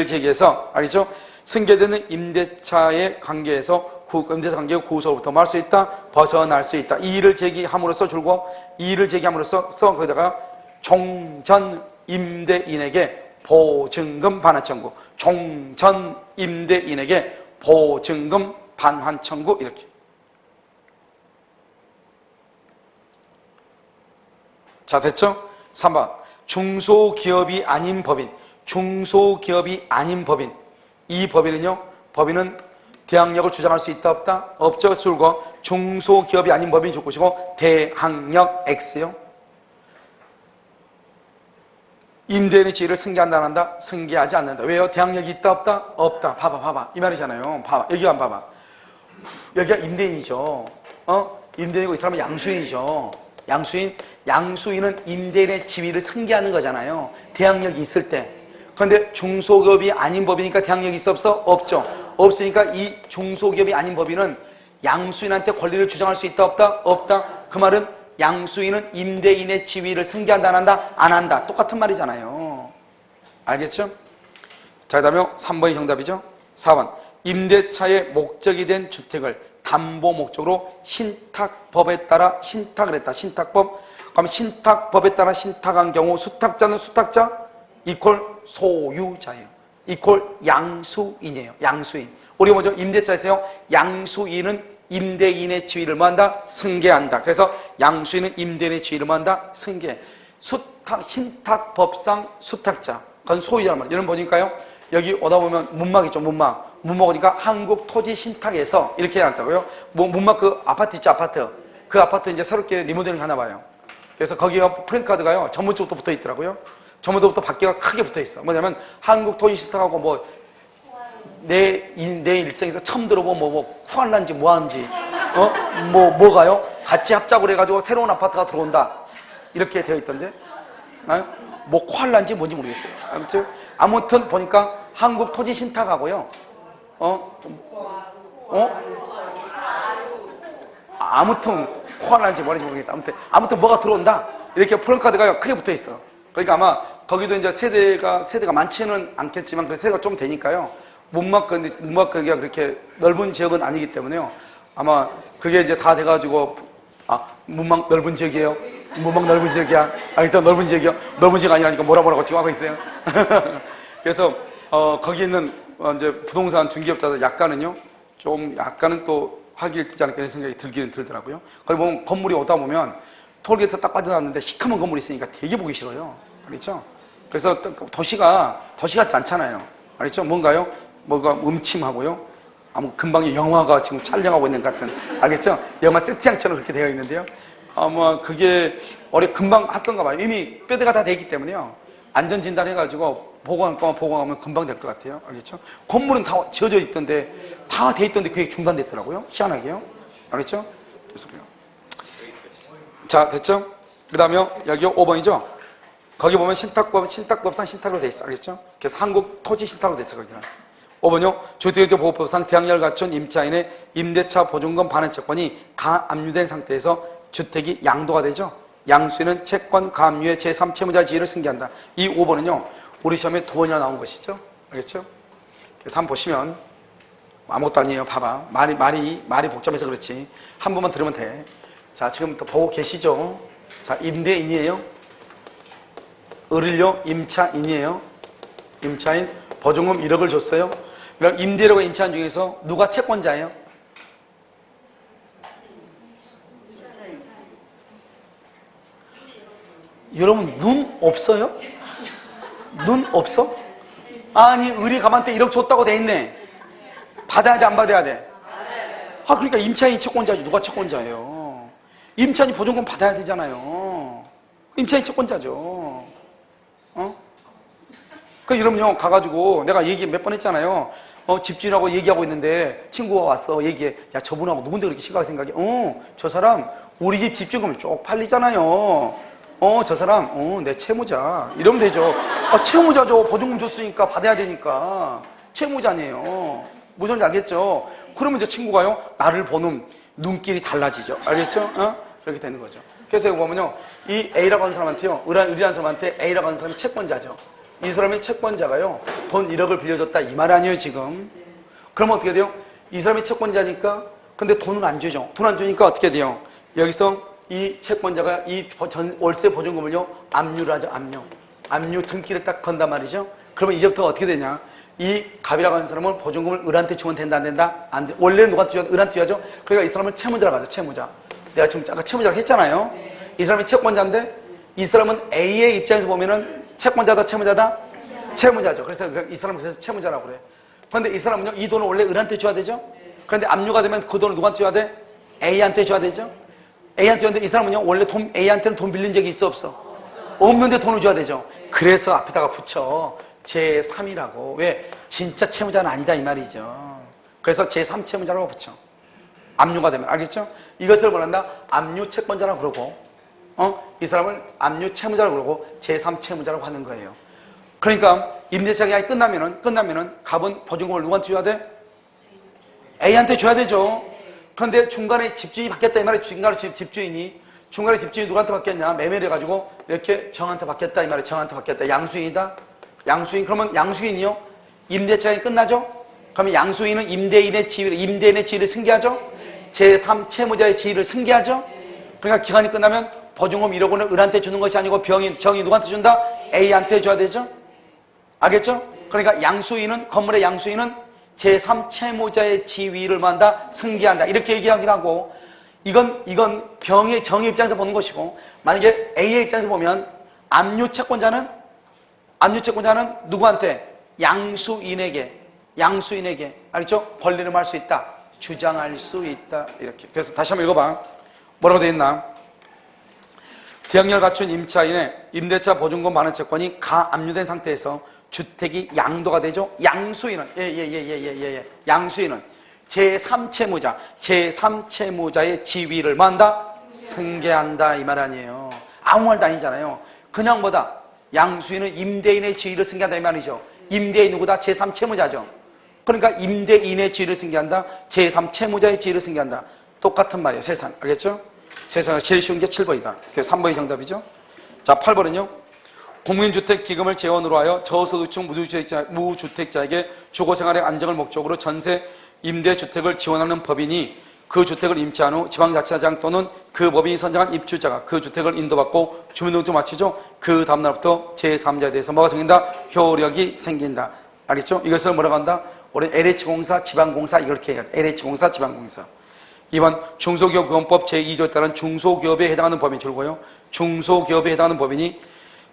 제기해서 알겠죠? 승계되는 임대차의 관계에서 임대차 관계의 구소로부터 말 수 있다, 벗어날 수 있다. 이 일을 제기함으로써 줄고 이 일을 제기함으로써 거기다가 종전 임대인에게 보증금 반환 청구, 종전 임대인에게 보증금 반환 청구 이렇게. 자, 됐죠? 3번. 중소기업이 아닌 법인. 이 법인은 대항력을 주장할 수 있다 없다? 없죠. 줄고 중소기업이 아닌 법인이 줄 것이고 대항력 X요. 임대인의 지위를 승계한다 안 한다? 승계하지 않는다. 왜요? 대항력이 있다 없다? 없다. 봐봐. 이 말이잖아요. 봐봐. 여기 한번 봐봐. 여기가 임대인이죠. 임대인이고 이 사람은 양수인이죠. 양수인은 임대인의 지위를 승계하는 거잖아요. 대항력이 있을 때. 그런데 중소기업이 아닌 법이니까 대항력이 있어 없어? 없죠. 없으니까 이 중소기업이 아닌 법인은 양수인한테 권리를 주장할 수 있다 없다? 없다. 그 말은 양수인은 임대인의 지위를 승계한다 안 한다? 안 한다. 똑같은 말이잖아요. 알겠죠? 자, 그 다음에 3번이 정답이죠. 4번. 임대차의 목적이 된 주택을 담보 목적으로 신탁법에 따라 신탁을 했다. 신탁법. 그럼 신탁법에 따라 신탁한 경우 수탁자는 수탁자 이퀄 소유자예요. 이퀄 양수인이에요. 양수인. 우리 먼저 임대차에서요. 양수인은 임대인의 지위를 뭐한다? 승계한다. 그래서 양수인은 임대인의 지위를 뭐한다? 승계. 신탁법상 수탁자. 그건 소유자란 말이에요. 여러분 보니까요. 여기 오다 보면 문막 있죠. 문막. 문막 오니까 한국토지신탁에서 이렇게 해놨다고요. 뭐 문막 그 아파트 있죠. 아파트. 그 아파트 이제 새롭게 리모델링 하나 봐요. 그래서 거기가 프랭카드가요. 전문쪽부터 붙어 있더라고요. 전문부터 밖에가 크게 붙어 있어. 뭐냐면 한국토지신탁하고 뭐 내 일생에서 처음 들어본 뭐 후한란지 뭐한지 뭐가요? 같이 합작을 해가지고 새로운 아파트가 들어온다. 이렇게 되어 있던데. 뭐 코알란지 뭔지 모르겠어요. 아무튼 보니까 한국토지신탁하고요. 아무튼 코알란지 뭐인지 모르겠어요. 아무튼 뭐가 들어온다. 이렇게 프랭카드가 크게 붙어 있어. 그러니까 아마 거기도 이제 세대가 많지는 않겠지만 그 세대가 좀 되니까요. 문막거기가 그렇게 넓은 지역은 아니기 때문에요. 아마 그게 이제 다 돼가지고 문막 넓은 지역이에요. 문막 넓은 지역이야. 일단 넓은 지역이요. 넓은 지역 아니라니까 뭐라고 지금 하고 있어요. 그래서 거기 있는 이제 부동산 중개업자들 약간은 또 화기를 띠지 않을까 이런 생각이 들기는 들더라고요. 거기 보면 건물이 오다 보면 톨게이트 딱 빠져나왔는데 시커먼 건물이 있으니까 되게 보기 싫어요. 알겠죠? 그래서 도시 같지 않잖아요. 알겠죠? 뭐가 음침하고요. 금방 영화가 지금 촬영하고 있는 것 같은, 알겠죠? 영화 세트장처럼 그렇게 되어 있는데요. 아마 그게 금방 할 건가 봐요. 이미 뼈대가 다 돼 있기 때문에요. 안전진단 해가지고 보강하면 금방 될 것 같아요. 알겠죠? 건물은 다 지어져 있던데, 다 돼 있던데 그게 중단됐더라고요. 희한하게요. 알겠죠? 그래서 그래요. 자, 됐죠? 그 다음에 여기 5번이죠? 거기 보면 신탁법상 신탁으로 돼 있어. 알겠죠? 그래서 한국 토지 신탁으로 돼 있어, 거기는. 5번요. 주택보호법상 대항력을 갖춘 임차인의 임대차 보증금 반환 채권이 가압류된 상태에서 주택이 양도가 되죠. 양수인은 채권 가압류의 제3채무자 지위를 승계한다. 이 5번은요. 우리 시험에 2번이나 나온 것이죠. 알겠죠? 그래서 한번 보시면 아무것도 아니에요. 봐봐. 말이 복잡해서 그렇지. 한 번만 들으면 돼. 자, 지금 또 보고 계시죠? 자, 임대인이에요. 을을요. 임차인이에요. 임차인 보증금 1억을 줬어요. 그럼 임대료가 임차인 중에서 누가 채권자예요? 여러분 눈 없어요? 눈 없어? 아니 을이 가만테 1억 줬다고 돼 있네. 받아야 돼 안 받아야 돼? 그러니까 임차인이 채권자지. 누가 채권자예요? 임차인이 보증금 받아야 되잖아요. 임차인이 채권자죠. 그 여러분요 가가지고 내가 얘기 몇 번 했잖아요. 집주인하고 얘기하고 있는데 친구가 왔어. 얘기해. 야, 저분하고 누군데 그렇게 심각하게 생각해? 저 사람 우리 집 집주금 쪽팔리잖아요. 저 사람 내 채무자. 이러면 되죠. 채무자죠. 보증금 줬으니까 받아야 되니까 채무자네요. 무슨 말인지 알겠죠? 그러면 이제 친구가요 나를 보는 눈길이 달라지죠. 알겠죠? 그렇게 되는 거죠. 그래서 여기 보면요 이 A라고 하는 사람한테요 을이라는 사람한테 A라고 하는 사람이 채권자죠. 이 사람이 채권자가요 돈 1억을 빌려줬다 이 말 아니에요 지금. 그러면 어떻게 돼요? 이 사람이 채권자니까 근데 돈을 안 주죠. 돈 안 주니까 어떻게 돼요? 여기서 이 채권자가 이 월세 보증금을요 압류를 하죠. 압류 등기를 딱 건단 말이죠. 그러면 이제부터 어떻게 되냐? 이 갑이라고 하는 사람은 보증금을 을한테 주면 된다 안 된다? 안 돼. 원래는 누구한테 줘야 을한테 줘야죠. 그러니까 이 사람을 채무자라고 하죠. 채무자. 내가 지금 아까 채무자라고 했잖아요. 이 사람이 채권자인데 이 사람은 A의 입장에서 보면은 채권자다 채무자다? 채무자죠. 그래서 이 사람은 그래서 채무자라고 그래. 그런데 이 사람은요 이 돈을 원래 을한테 줘야 되죠. 그런데 압류가 되면 그 돈을 누구한테 줘야 돼? A한테 줘야 되죠. A한테 줬는데 이 사람은요 원래 A한테는 돈 빌린 적이 있어 없어? 없는데 돈을 줘야 되죠. 그래서 앞에다가 붙여 제3이라고. 왜? 진짜 채무자는 아니다 이 말이죠. 그래서 제3채무자라고 붙여. 압류가 되면. 알겠죠? 이것을 뭐란다? 압류 채권자라고 그러고 이 사람을 압류 채무자라고 그러고 제3채무자라고 하는 거예요. 그러니까 임대차 계약이 끝나면은 갑은 보증금을 누구한테 줘야 돼? A한테 줘야 되죠. 그런데 중간에 집주인이 바뀌었다 이 말이에요. 중간에 집주인이 누구한테 바뀌었냐? 매매를 해가지고 이렇게 정한테 바뀌었다 이 말이에요. 정한테 바뀌었다. 양수인이다. 양수인. 그러면 양수인이요? 임대차가 끝나죠? 그러면 양수인은 임대인의 지위를 승계하죠? 제3 채무자의 지위를 승계하죠? 그러니까 기간이 끝나면 보증금 1억 원을 을한테 주는 것이 아니고 정이 누구한테 준다? A한테 줘야 되죠? 알겠죠? 그러니까 양수인은, 건물의 양수인은 제3 채무자의 지위를 만다, 승계한다. 이렇게 얘기하기도 하고, 이건 병의 정의 입장에서 보는 것이고, 만약에 A의 입장에서 보면 압류 채권자는 누구한테? 양수인에게, 알겠죠? 권리를 할 수 있다, 주장할 수 있다. 이렇게. 그래서 다시 한번 읽어봐. 뭐라고 되어 있나? 대항력을 갖춘 임차인의 임대차 보증금 반환 채권이 가압류된 상태에서 주택이 양도가 되죠. 양수인은 양수인은 제3채무자의 지위를 만다, 승계한다, 이 말 아니에요. 아무 말도 아니잖아요. 그냥 뭐다? 양수인은 임대인의 지위를 승계한다, 이 말이죠. 임대인 누구다? 제3채무자죠. 그러니까 임대인의 지위를 승계한다, 제3채무자의 지위를 승계한다. 똑같은 말이에요. 세상. 알겠죠? 세상에 제일 쉬운 게 7번이다. 그래서 3번이 정답이죠. 자, 8번은요. 국민주택기금을 재원으로 하여 저소득층 무주택자에게 주거생활의 안정을 목적으로 전세 임대주택을 지원하는 법인이 그 주택을 임차한 후 지방자치장 또는 그 법인이 선정한 입주자가 그 주택을 인도받고 주민등록증 마치죠. 그 다음날부터 제3자에 대해서 뭐가 생긴다? 효력이 생긴다. 알겠죠? 이것을 뭐라고 한다? 우리 LH공사, 지방공사 이렇게 해요. LH공사, 지방공사. 2번 중소기업금법 제2조에 따른 중소기업에 해당하는 법인 줄고요. 중소기업에 해당하는 법인이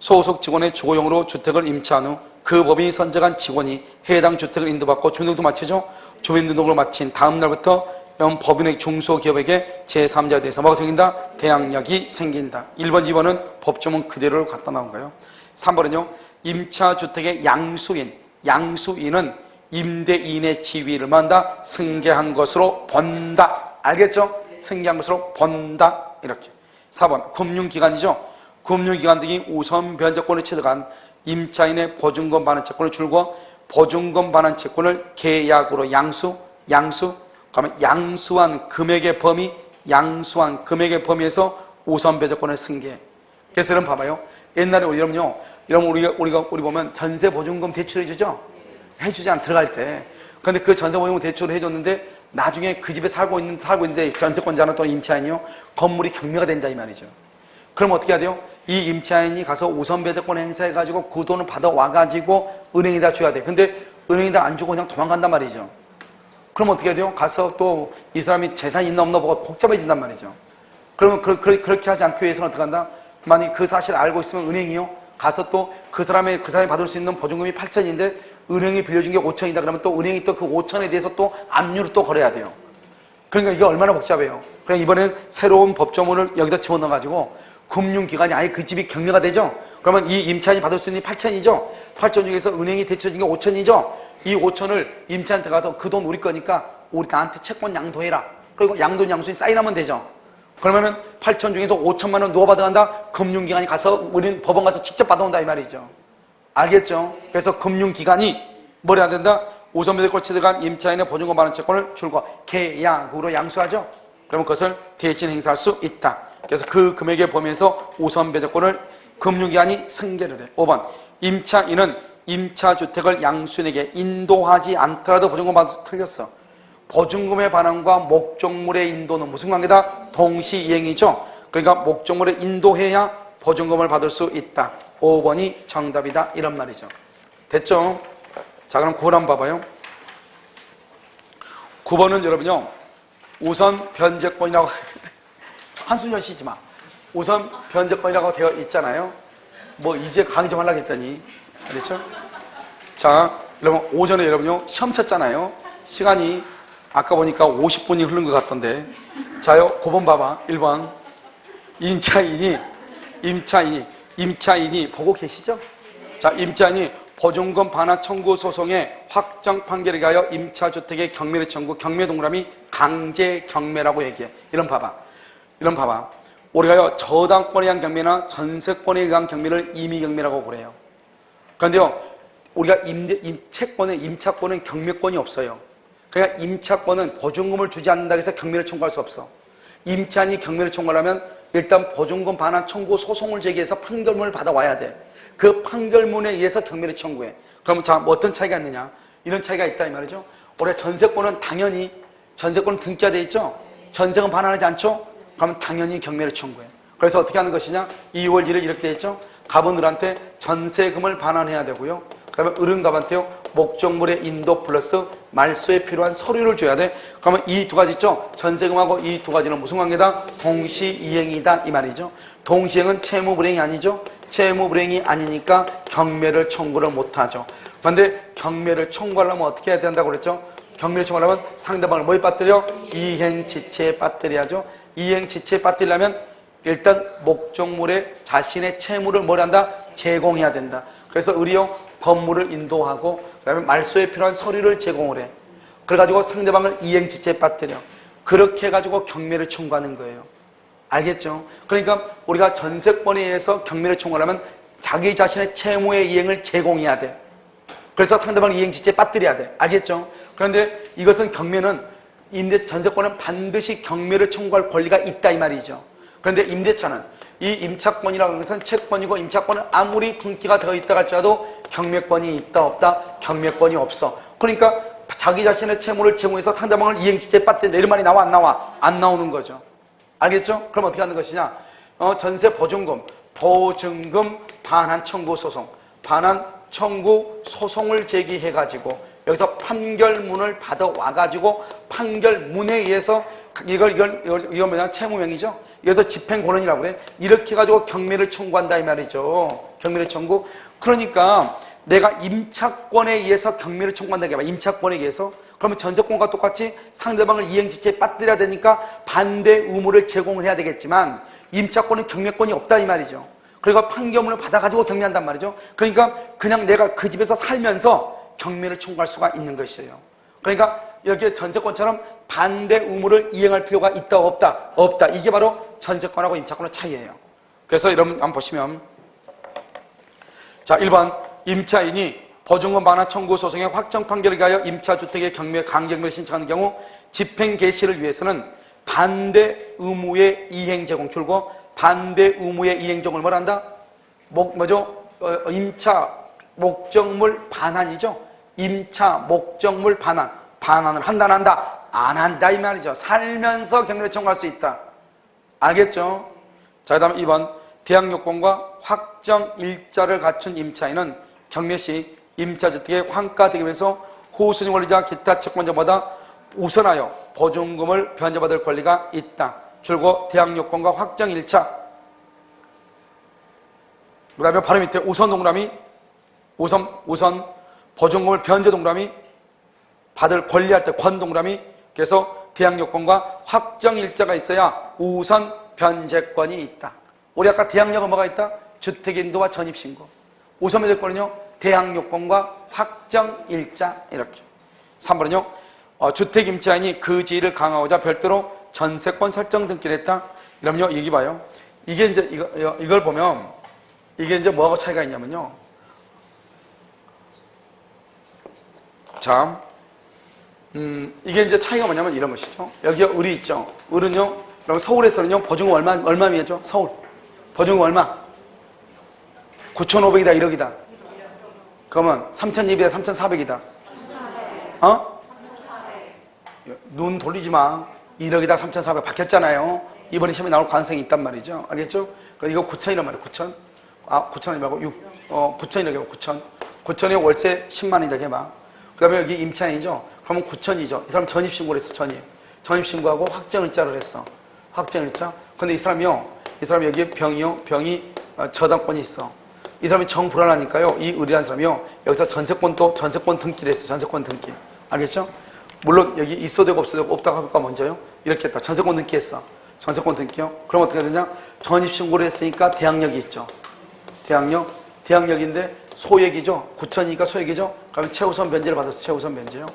소속 직원의 주거용으로 주택을 임차한 후 그 법인이 선정한 직원이 해당 주택을 인도받고 주민등록도 마치죠. 주민등록을 마친 다음 날부터 법인의 중소기업에게 제3자에 대해서 뭐가 생긴다? 대항력이 생긴다. 1번, 2번은 법조문 그대로 갖다 나온 거예요. 3번은요. 임차주택의 양수인은 임대인의 지위를 만다, 승계한 것으로 본다. 알겠죠? 승계한 것으로 본다. 이렇게. 4번 금융기관이죠. 금융기관 등이 우선 변제권을 취득한 임차인의 보증금 반환 채권을 줄고 보증금 반환 채권을 계약으로 그러면 양수한 금액의 범위에서 우선 변제권을 승계. 그래서 여러분 봐봐요. 옛날에 우리 보면 전세 보증금 대출해주죠? 해주잖아, 들어갈 때. 근데 그 전세 보증금 대출을 해줬는데 나중에 그 집에 살고 있는데 전세권자나 또는 임차인이요, 건물이 경매가 된다, 이 말이죠. 그럼 어떻게 해야 돼요? 이 임차인이 가서 우선 배대권 행사해가지고 그 돈을 받아와가지고 은행에다 줘야 돼. 근데 은행에다 안 주고 그냥 도망간단 말이죠. 그럼 어떻게 해야 돼요? 가서 또 이 사람이 재산이 있나 없나 보고 복잡해진단 말이죠. 그러면 그렇게 하지 않기 위해서는 어떻게 한다? 만약 그 사실을 알고 있으면 은행이요, 가서 또 그 사람이 받을 수 있는 보증금이 8천인데 은행이 빌려준 게 5천이다. 그러면 또 은행이 또 그 5천에 대해서 또 압류를 또 걸어야 돼요. 그러니까 이게 얼마나 복잡해요. 그러니까 이번엔 새로운 법조문을 여기다 집어넣어가지고 금융기관이 아예 그 집이 경매가 되죠. 그러면 이 임차인이 받을 수 있는 8천이죠. 8천 중에서 은행이 대출해준 게 5천이죠. 이 5천을 임차인한테 가서 그 돈 우리 거니까 우리 나한테 채권 양도해라. 그리고 양도 양수인 사인하면 되죠. 그러면은 8천 중에서 5천만 원 누가 받아간다? 금융기관이 가서 우리는 법원 가서 직접 받아온다, 이 말이죠. 알겠죠? 그래서 금융기관이 뭘 해야 된다? 우선 배대권 취득한 임차인의 보증금 반환 채권을 줄고 계약으로 양수하죠. 그러면 그것을 대신 행사할 수 있다. 그래서 그 금액의 범위에서 우선 배제권을 금융기관이 승계를 해. 5번 임차인은 임차주택을 양수인에게 인도하지 않더라도 보증금 받아서 틀렸어. 보증금의 반환과 목적물의 인도는 무슨 관계다? 동시이행이죠. 그러니까 목적물을 인도해야 보증금을 받을 수 있다. 5번이 정답이다, 이런 말이죠. 됐죠? 자, 그럼 9번 한번 봐봐요. 9번은 여러분요, 우선 변제권이라고 한순열 쉬지 마. 우선 변제권이라고 되어 있잖아요. 뭐 이제 강의 좀 하려고 했더니, 그렇죠? 자, 여러분 오전에 여러분요 시험 쳤잖아요. 시간이 아까 보니까 50분이 흐른 것 같던데. 자요, 9번 봐봐. 1번 임차인이 보고 계시죠? 자, 임차인이 보증금 반환 청구 소송의 확정 판결에 가하여 임차주택의 경매를 청구, 경매 동그라미 강제 경매라고 얘기해. 이런 봐봐. 우리가요 저당권에 의한 경매나 전세권에 의한 경매를 임의 경매라고 그래요. 그런데요 우리가 임차권은 경매권이 없어요. 그러니까 임차권은 보증금을 주지 않는다고 해서 경매를 청구할 수 없어. 임차인이 경매를 청구하려면 일단 보증금 반환 청구 소송을 제기해서 판결문을 받아와야 돼. 그 판결문에 의해서 경매를 청구해. 그러면 자, 뭐 어떤 차이가 있느냐? 이런 차이가 있다, 이 말이죠. 올해 전세권은 당연히 전세권은 등기가 돼 있죠. 전세금 반환하지 않죠. 그러면 당연히 경매를 청구해요. 그래서 어떻게 하는 것이냐? 2월 1일 이렇게 돼 있죠. 갑은을한테 전세금을 반환해야 되고요. 그 다음에 을은갑한테요 목적물의 인도 플러스 말소에 필요한 서류를 줘야 돼. 그러면 이 두 가지 있죠. 전세금하고 이 두 가지는 무슨 관계다? 동시이행이다 이 말이죠. 동시이행은 채무불이행이 아니죠. 채무불이행이 아니니까 경매를 청구를 못하죠. 그런데 경매를 청구하려면 어떻게 해야 된다고 그랬죠? 경매를 청구하려면 상대방을 뭐에 빠뜨려? 이행지체에 빠뜨려야죠. 이행지체에 빠뜨리려면 일단 목적물에 자신의 채무를 뭘 한다? 제공해야 된다. 그래서 의리요 건물을 인도하고 그 다음에 말소에 필요한 서류를 제공을 해. 그래가지고 상대방을 이행지체에 빠뜨려. 그렇게 해가지고 경매를 청구하는 거예요. 알겠죠? 그러니까 우리가 전세권에 의해서 경매를 청구하려면 자기 자신의 채무의 이행을 제공해야 돼. 그래서 상대방을 이행지체에 빠뜨려야 돼. 알겠죠? 그런데 이것은 경매는 전세권은 반드시 경매를 청구할 권리가 있다 이 말이죠. 그런데 임대차는 이 임차권이라고 하는 것은 채권이고 임차권은 아무리 등기가 되어 있다 할지라도 경매권이 있다 없다? 경매권이 없어. 그러니까 자기 자신의 채무를 제공해서 상대방을 이행지체에 빠뜨린다 이런 말이 나와 안 나와? 안 나오는 거죠. 알겠죠? 그럼 어떻게 하는 것이냐? 전세 보증금 반환 청구 소송, 반환 청구 소송을 제기해가지고 여기서 판결문을 받아와가지고 판결문에 의해서 이건 뭐냐? 채무명이죠? 여기서 집행권원이라고 그래. 이렇게 해가지고 경매를 청구한다 이 말이죠. 경매를 청구. 그러니까 내가 임차권에 의해서 경매를 청구한다 이게 임차권에 의해서. 그러면 전세권과 똑같이 상대방을 이행지체에 빠뜨려야 되니까 반대 의무를 제공을 해야 되겠지만 임차권은 경매권이 없다 이 말이죠. 그러니까 판결문을 받아가지고 경매한단 말이죠. 그러니까 그냥 내가 그 집에서 살면서 경매를 청구할 수가 있는 것이에요. 그러니까 여기에 전세권처럼 반대 의무를 이행할 필요가 있다 없다? 없다. 이게 바로 전세권하고 임차권의 차이예요. 그래서 여러분 한번 보시면 자 1번 임차인이 보증금 반환 청구 소송의 확정 판결에 가하여 임차주택의 강경매를 신청하는 경우 집행 개시를 위해서는 반대 의무의 이행 제공 줄고 반대 의무의 이행 제공을 뭐란다? 임차 목적물 반환이죠. 임차 목적물 반환을 한다 안 한다? 안 한다 이 말이죠. 살면서 경매를 청구할 수 있다. 알겠죠? 자, 그 다음에 2번 대항요건과 확정 일자를 갖춘 임차인은 경매 시 임차주택의 환가대금에서 호수용 권리자 기타 채권자보다 우선하여 보증금을 변제받을 권리가 있다. 줄고 대항요건과 확정 일차. 그 다음에 바로 밑에 우선 동그라미 우선 보증금을 변제 동그라미 받을 권리할 때 권 동그라미. 그래서 대항요건과 확정 일자가 있어야 우선 변제권이 있다. 우리 아까 대항력은 뭐가 있다? 주택인도와 전입신고. 우선 변제권은요 대항요건과 확정 일자 이렇게. 3번은요 주택임차인이 그 지위를 강화하고자 별도로 전세권 설정 등기를 했다. 이러면요 여기 봐요. 이게 이제 이걸 보면 이게 이제 뭐하고 차이가 있냐면요. 자, 이게 이제 차이가 뭐냐면 이런 것이죠. 여기 을이 있죠. 을은요, 그럼 서울에서는요, 보증금 얼마 위에죠? 서울. 보증금 얼마? 9,500이다, 1억이다. 그러면 3,200이다, 3,400이다. 어? 눈 돌리지 마. 1억이다, 3,400 바뀌었잖아요. 이번에 시험에 나올 가능성이 있단 말이죠. 알겠죠? 그러니까 이거 9,000이란 말이에요, 9,000. 9,000이 말고 9,000이라고 9,000. 9,000이 월세 10만원이다, 해봐. 그 다음에 여기 임차인이죠? 그러면 9,000이죠. 이 사람 전입신고를 했어, 전입신고하고 확정일자를 했어. 확정일자. 근데 이 사람이 여기에 병이 저당권이 있어. 이 사람이 정불안하니까요. 이 을이라는 사람이요. 여기서 전세권 등기를 했어. 전세권 등기. 알겠죠? 물론 여기 있어도 되고 없어도 되고 없다고 할까 먼저요. 이렇게 했다. 전세권 등기했어. 전세권 등기요. 그럼 어떻게 되냐? 전입신고를 했으니까 대항력이 있죠. 대항력인데 소액이죠. 9,000이니까 소액이죠. 그러면 최우선 변제를 받을 수 최우선 변제요.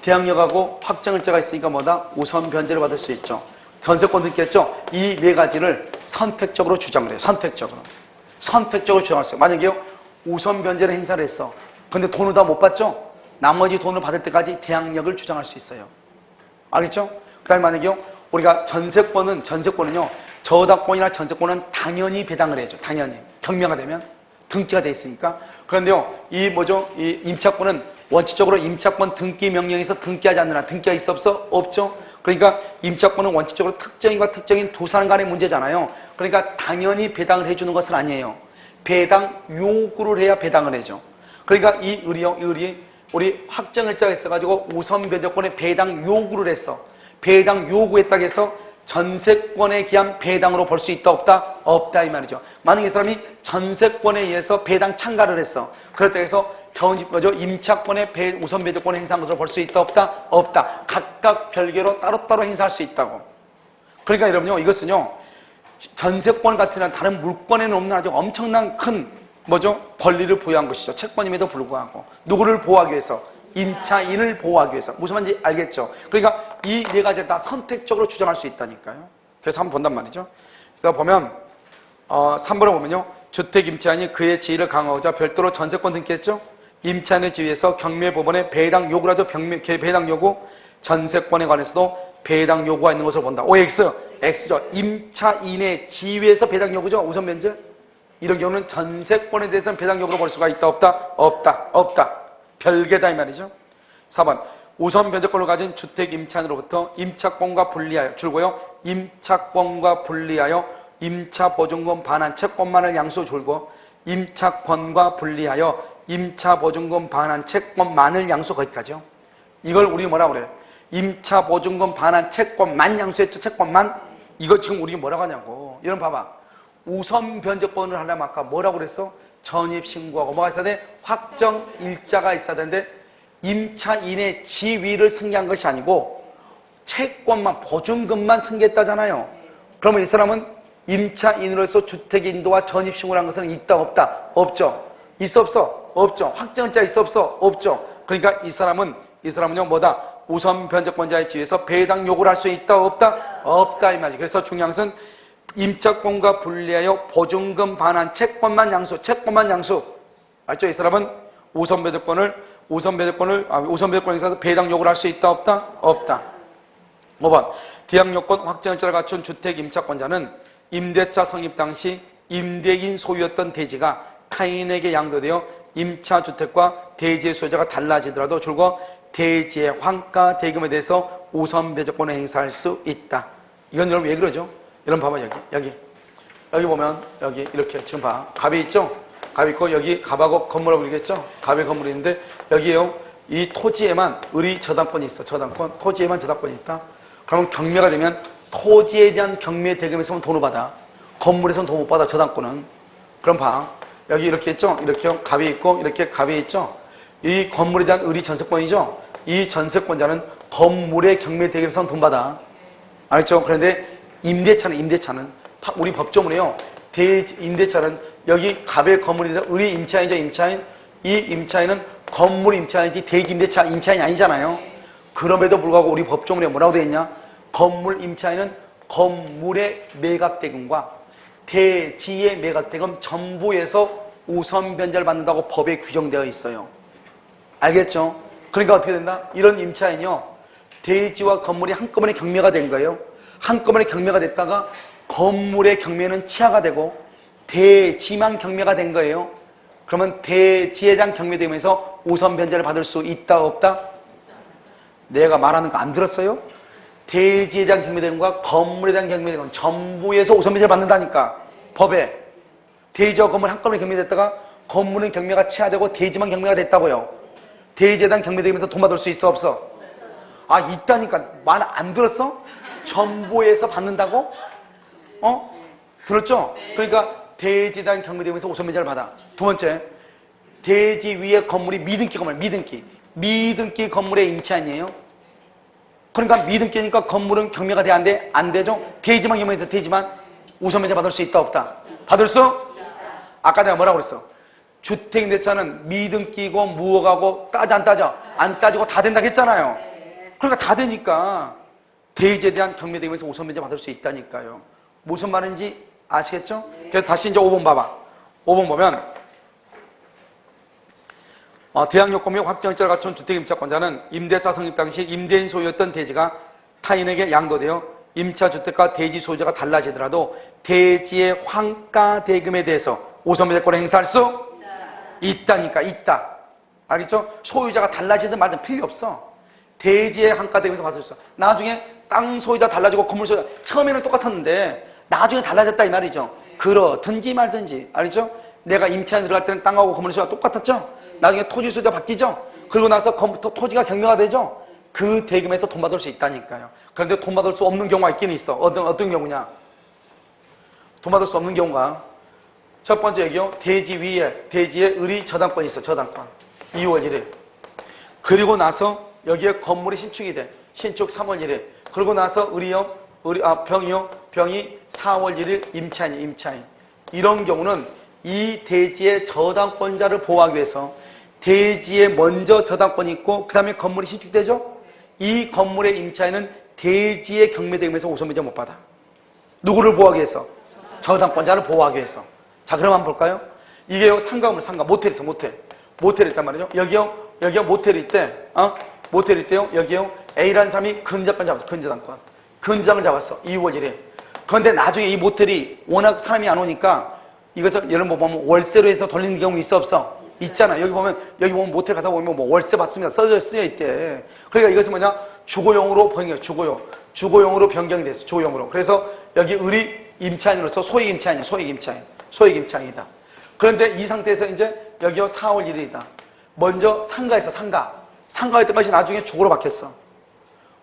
대항력하고 확정일자가 있으니까 뭐다? 우선 변제를 받을 수 있죠. 전세권 등기했죠. 이 네 가지를 선택적으로 주장을 해요. 선택적으로 주장할 수 있어요. 만약에요 우선 변제를 행사를 했어. 근데 돈을 다 못 받죠. 나머지 돈을 받을 때까지 대항력을 주장할 수 있어요. 알겠죠? 그 다음에 만약에요 우리가 전세권은요 저당권이나 전세권은 당연히 배당을 해야죠. 당연히 경매가 되면 등기가 돼 있으니까. 그런데요 이 임차권은 원칙적으로 임차권 등기 명령에서 등기하지 않느냐, 등기가 있어 없어? 없죠. 그러니까 임차권은 원칙적으로 특정인과 특정인 두 사람 간의 문제잖아요. 그러니까 당연히 배당을 해주는 것은 아니에요. 배당 요구를 해야 배당을 해줘. 그러니까 이 을이 우리 확정일자가 있어가지고 우선 변제권에 배당 요구를 했어. 배당 요구했다고 해서 전세권에 기한 배당으로 볼 수 있다 없다? 없다 이 말이죠. 만약에 이 사람이 전세권에 의해서 배당 참가를 했어. 그렇다고 해서 임차권의 우선 배제권을 행사한 것으로 볼 수 있다 없다? 없다. 각각 별개로 따로따로 행사할 수 있다고. 그러니까 여러분요, 이것은요, 전세권 같은 다른 물권에는 없는 아주 엄청난 큰 권리를 보유한 것이죠. 채권임에도 불구하고. 누구를 보호하기 위해서? 임차인을 보호하기 위해서. 무슨 말인지 알겠죠? 그러니까 이 네 가지를 다 선택적으로 주장할 수 있다니까요. 그래서 한번 본단 말이죠. 그래서 보면 3번을 보면요, 주택 임차인이 그의 지위를 강화하고자 별도로 전세권 등기했죠. 임차인의 지위에서 경매법원에 배당 요구라도 배당 요구, 전세권에 관해서도 배당 요구가 있는 것으로 본다. OX, X죠. 임차인의 지위에서 배당 요구죠. 우선 면제. 이런 경우는 전세권에 대해서는 배당 요구로 볼 수가 있다 없다? 없다. 없다. 별개다 이 말이죠. 4번 우선 변제권을 가진 주택 임차인으로부터 임차권과 분리하여 줄고요. 임차권과 분리하여 임차보증금 반환 채권만을 양수 줄고 임차권과 분리하여 임차보증금 반환 채권만을 양수 거기까지요. 이걸 우리 뭐라고 그래요? 임차보증금 반환 채권만 양수했죠. 채권만. 이거 지금 우리 뭐라고 하냐고. 이런 봐봐. 우선 변제권을 하려면 아까 뭐라고 그랬어? 전입신고하고 뭐가 있어야 돼? 확정일자가 있어야 되는데 임차인의 지위를 승계한 것이 아니고 채권만, 보증금만 승계했다잖아요. 그러면 이 사람은 임차인으로서 주택인도와 전입신고를 한 것은 있다 없다? 없죠. 있어 없어? 없죠. 확정일자 있어 없어? 없죠. 그러니까 이 사람은요 뭐다? 우선 변제권자의 지위에서 배당 요구를 할 수 있다 없다? 없다 이 말이지. 그래서 중요한 것은 임차권과 분리하여 보증금 반환 채권만 양수, 채권만 양수. 알죠? 이 사람은 우선 배제권에 있어서 배당 요구를 할 수 있다 없다? 없다. 5번 디약 요건 확정일자를 갖춘 주택 임차권자는 임대차 성립 당시 임대인 소유였던 대지가 타인에게 양도되어 임차주택과 대지의 소유자가 달라지더라도 줄고 대지의 환가 대금에 대해서 우선 배제권을 행사할 수 있다. 이건 여러분 왜 그러죠? 여러분 봐봐 여기 보면 여기 이렇게 지금 봐. 갑이 있죠? 갑이 있고 여기 갑하고 건물하고 그러겠죠? 갑에 건물이 있는데 여기에요. 이 토지에만 을이 저당권이 있어. 저당권. 토지에만 저당권이 있다. 그러면 경매가 되면 토지에 대한 경매 대금에서는 돈을 받아. 건물에서는 돈 못 받아. 저당권은. 그럼 봐. 여기 이렇게 있죠? 이렇게요. 갑이 있고 이렇게 갑이 있죠? 이 건물에 대한 을이 전세권이죠? 이 전세권자는 건물의 경매 대금에서는 돈 받아. 알겠죠? 그런데 임대차는 우리 법조문에요. 임대차는 여기 갑의 건물인데 을이 임차인이죠. 임차인. 이 임차인은 건물 임차인이지 대지 임대차 임차인이 아니잖아요. 그럼에도 불구하고 우리 법조문에 뭐라고 되어 있냐? 건물 임차인은 건물의 매각대금과 대지의 매각대금 전부에서 우선 변제를 받는다고 법에 규정되어 있어요. 알겠죠? 그러니까 어떻게 된다? 이런 임차인이요. 대지와 건물이 한꺼번에 경매가 된 거예요. 한꺼번에 경매가 됐다가 건물의 경매는 취하가 되고 대지만 경매가 된 거예요. 그러면 대지에 대한 경매되면서 우선 변제를 받을 수 있다 없다? 내가 말하는 거 안 들었어요? 대지에 대한 경매대금과 건물에 대한 경매대금 전부에서 우선 변제를 받는다니까. 법에 대지와 건물 한꺼번에 경매됐다가 건물은 경매가 취하되고 대지만 경매가 됐다고요. 대지에 대한 경매되면서 돈 받을 수 있어 없어? 아 있다니까. 말 안 들었어? 전부에서 받는다고? 들었죠? 그러니까 대지에 대한 경매되면서 우선 변제를 받아. 두 번째, 대지 위에 건물이 미등기 건물, 미등기 건물의 임차인이에요. 그러니까 미등기니까 건물은 경매가 돼 안 돼? 안 되죠? 대지만 경매돼서 대지만 우선 변제 받을 수 있다 없다? 받을 수? 아까 내가 뭐라고 그랬어? 주택임대차는 미등기고 무허가고 따져 안 따져? 안 따지고 다 된다고 했잖아요. 그러니까 다 되니까 대지에 대한 경매되면서 우선 변제 받을 수 있다니까요. 무슨 말인지 아시겠죠? 그래서 다시 이제 5번 봐봐. 5번 보면 대항요건 및 확정일자를 갖춘 주택임차권자는 임대차 성립 당시 임대인 소유였던 대지가 타인에게 양도되어 임차주택과 대지 소유자가 달라지더라도 대지의 환가 대금에 대해서 우선 변제권을 행사할 수 있다니까. 있다. 알겠죠? 소유자가 달라지든 말든 필요 없어. 대지의 한가 대금에서 받을 수 있어. 나중에 땅 소유자 달라지고 건물 소유자 처음에는 똑같았는데 나중에 달라졌다 이 말이죠. 그렇든지 말든지. 알겠죠? 내가 임차인에 들어갈 때는 땅하고 건물 소유가 똑같았죠? 나중에 토지 소유자 바뀌죠? 그리고 나서 토지가 경매가 되죠? 그 대금에서 돈 받을 수 있다니까요. 그런데 돈 받을 수 없는 경우가 있긴 있어. 어떤 경우냐? 돈 받을 수 없는 경우가 첫 번째 얘기요. 대지 위에 대지에 을이 저당권이 있어. 저당권. 2월 1일. 그리고 나서 여기에 건물이 신축이 돼. 신축 3월 1일. 그러고 나서 병이 4월 1일 임차인. 이런 경우는 이 대지의 저당권자를 보호하기 위해서 대지에 먼저 저당권이 있고 그 다음에 건물이 신축되죠? 이 건물의 임차인은 대지의 경매대금에서 우선배제 못 받아. 누구를 보호하기 위해서? 저당권자를 보호하기 위해서. 자, 그럼 한번 볼까요? 이게 상가물, 모텔이 있어, 모텔이 있단 말이죠. 여기요, 모텔이 있대. 모텔이 있대요. 여기요, A라는 사람이 근저당권 잡았어, 근저당을 잡았어. 2월 1일. 그런데 나중에 이 모텔이 워낙 사람이 안 오니까 이것을 예를 보면 월세로 해서 돌리는 경우 있어, 없어? 있잖아. 여기 보면 모텔 가다 보면 뭐 월세 받습니다. 쓰여 있대. 그러니까 이것은 뭐냐? 주거용으로 변경, 주거용으로 변경이 됐어. 주거용으로. 그래서 여기 을이 임차인으로서 소액 임차인이다. 그런데 이 상태에서 이제 여기요 4월 1일이다. 먼저 상가에서 상가일 때까지 나중에 주거로 바뀌었어.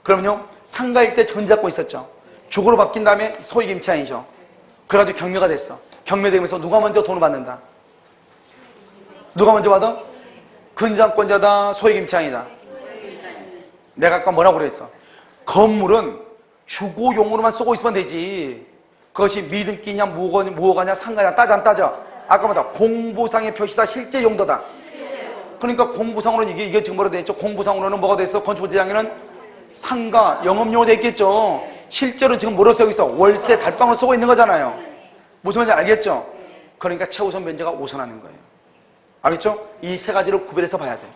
그러면요 상가일 때 전자권 있었죠. 주거로 바뀐 다음에 소액 임차인이죠. 그래가지고 경매가 됐어. 경매되면서 누가 먼저 돈을 받는다? 누가 먼저 받아? 근저당권자다, 소액 임차인이다. 내가 아까 뭐라고 그랬어? 건물은 주거용으로만 쓰고 있으면 되지. 그것이 미등기냐 무허가냐 상가냐 안 따져. 아까 말다 공부상의 표시다, 실제 용도다. 그러니까 공부상으로는 이게 지금 뭐라 돼 있죠? 공부상으로는 뭐가 됐어? 건축부 대장에는 상가, 영업용으로 돼 있겠죠. 실제로 지금 뭐로 쓰고 있어? 월세, 달방으로 쓰고 있는 거잖아요. 무슨 말인지 알겠죠? 그러니까 최우선 변제가 우선하는 거예요. 알겠죠? 이 세 가지를 구별해서 봐야 돼요.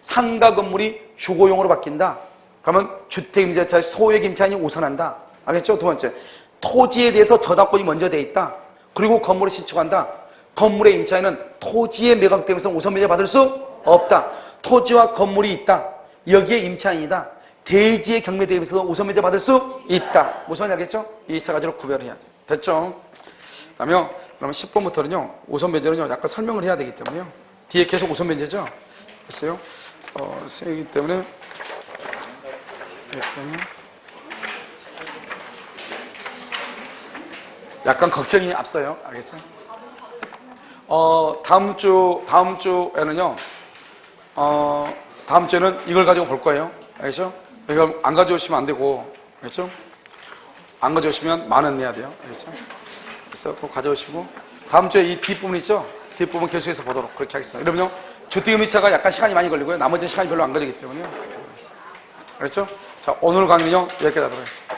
상가 건물이 주거용으로 바뀐다. 그러면 주택임대차 소액 임차인이 우선한다. 알겠죠? 두 번째, 토지에 대해서 저당권이 먼저 돼 있다. 그리고 건물을 신축한다. 건물의 임차인은 토지의 매각되면서 우선 변제 받을 수 없다. 토지와 건물이 있다. 여기에 임차인이다. 대지의 경매대금에서 우선 변제 받을 수 있다. 무슨 말인지 알겠죠? 이 세 가지로 구별을 해야 돼. 됐죠? 그러면 10번부터는요 우선 변제는요 약간 설명을 해야 되기 때문에요. 뒤에 계속 우선 변제죠? 됐어요? 세기 때문에 약간 걱정이 앞서요. 알겠죠? 다음 주에는요 다음 주에는 이걸 가지고 볼 거예요. 알겠죠? 이걸 안 가져오시면 안 되고, 알겠죠? 안 가져오시면 만 원 내야 돼요. 알겠죠? 그래서 꼭 가져오시고, 다음 주에 이 뒷부분 있죠? 뒷부분 계속해서 보도록 그렇게 하겠습니다. 여러분요, 주택임대차가 약간 시간이 많이 걸리고요. 나머지는 시간이 별로 안 걸리기 때문에요. 알겠죠? 자, 오늘 강의는요, 여기까지 하도록 하겠습니다.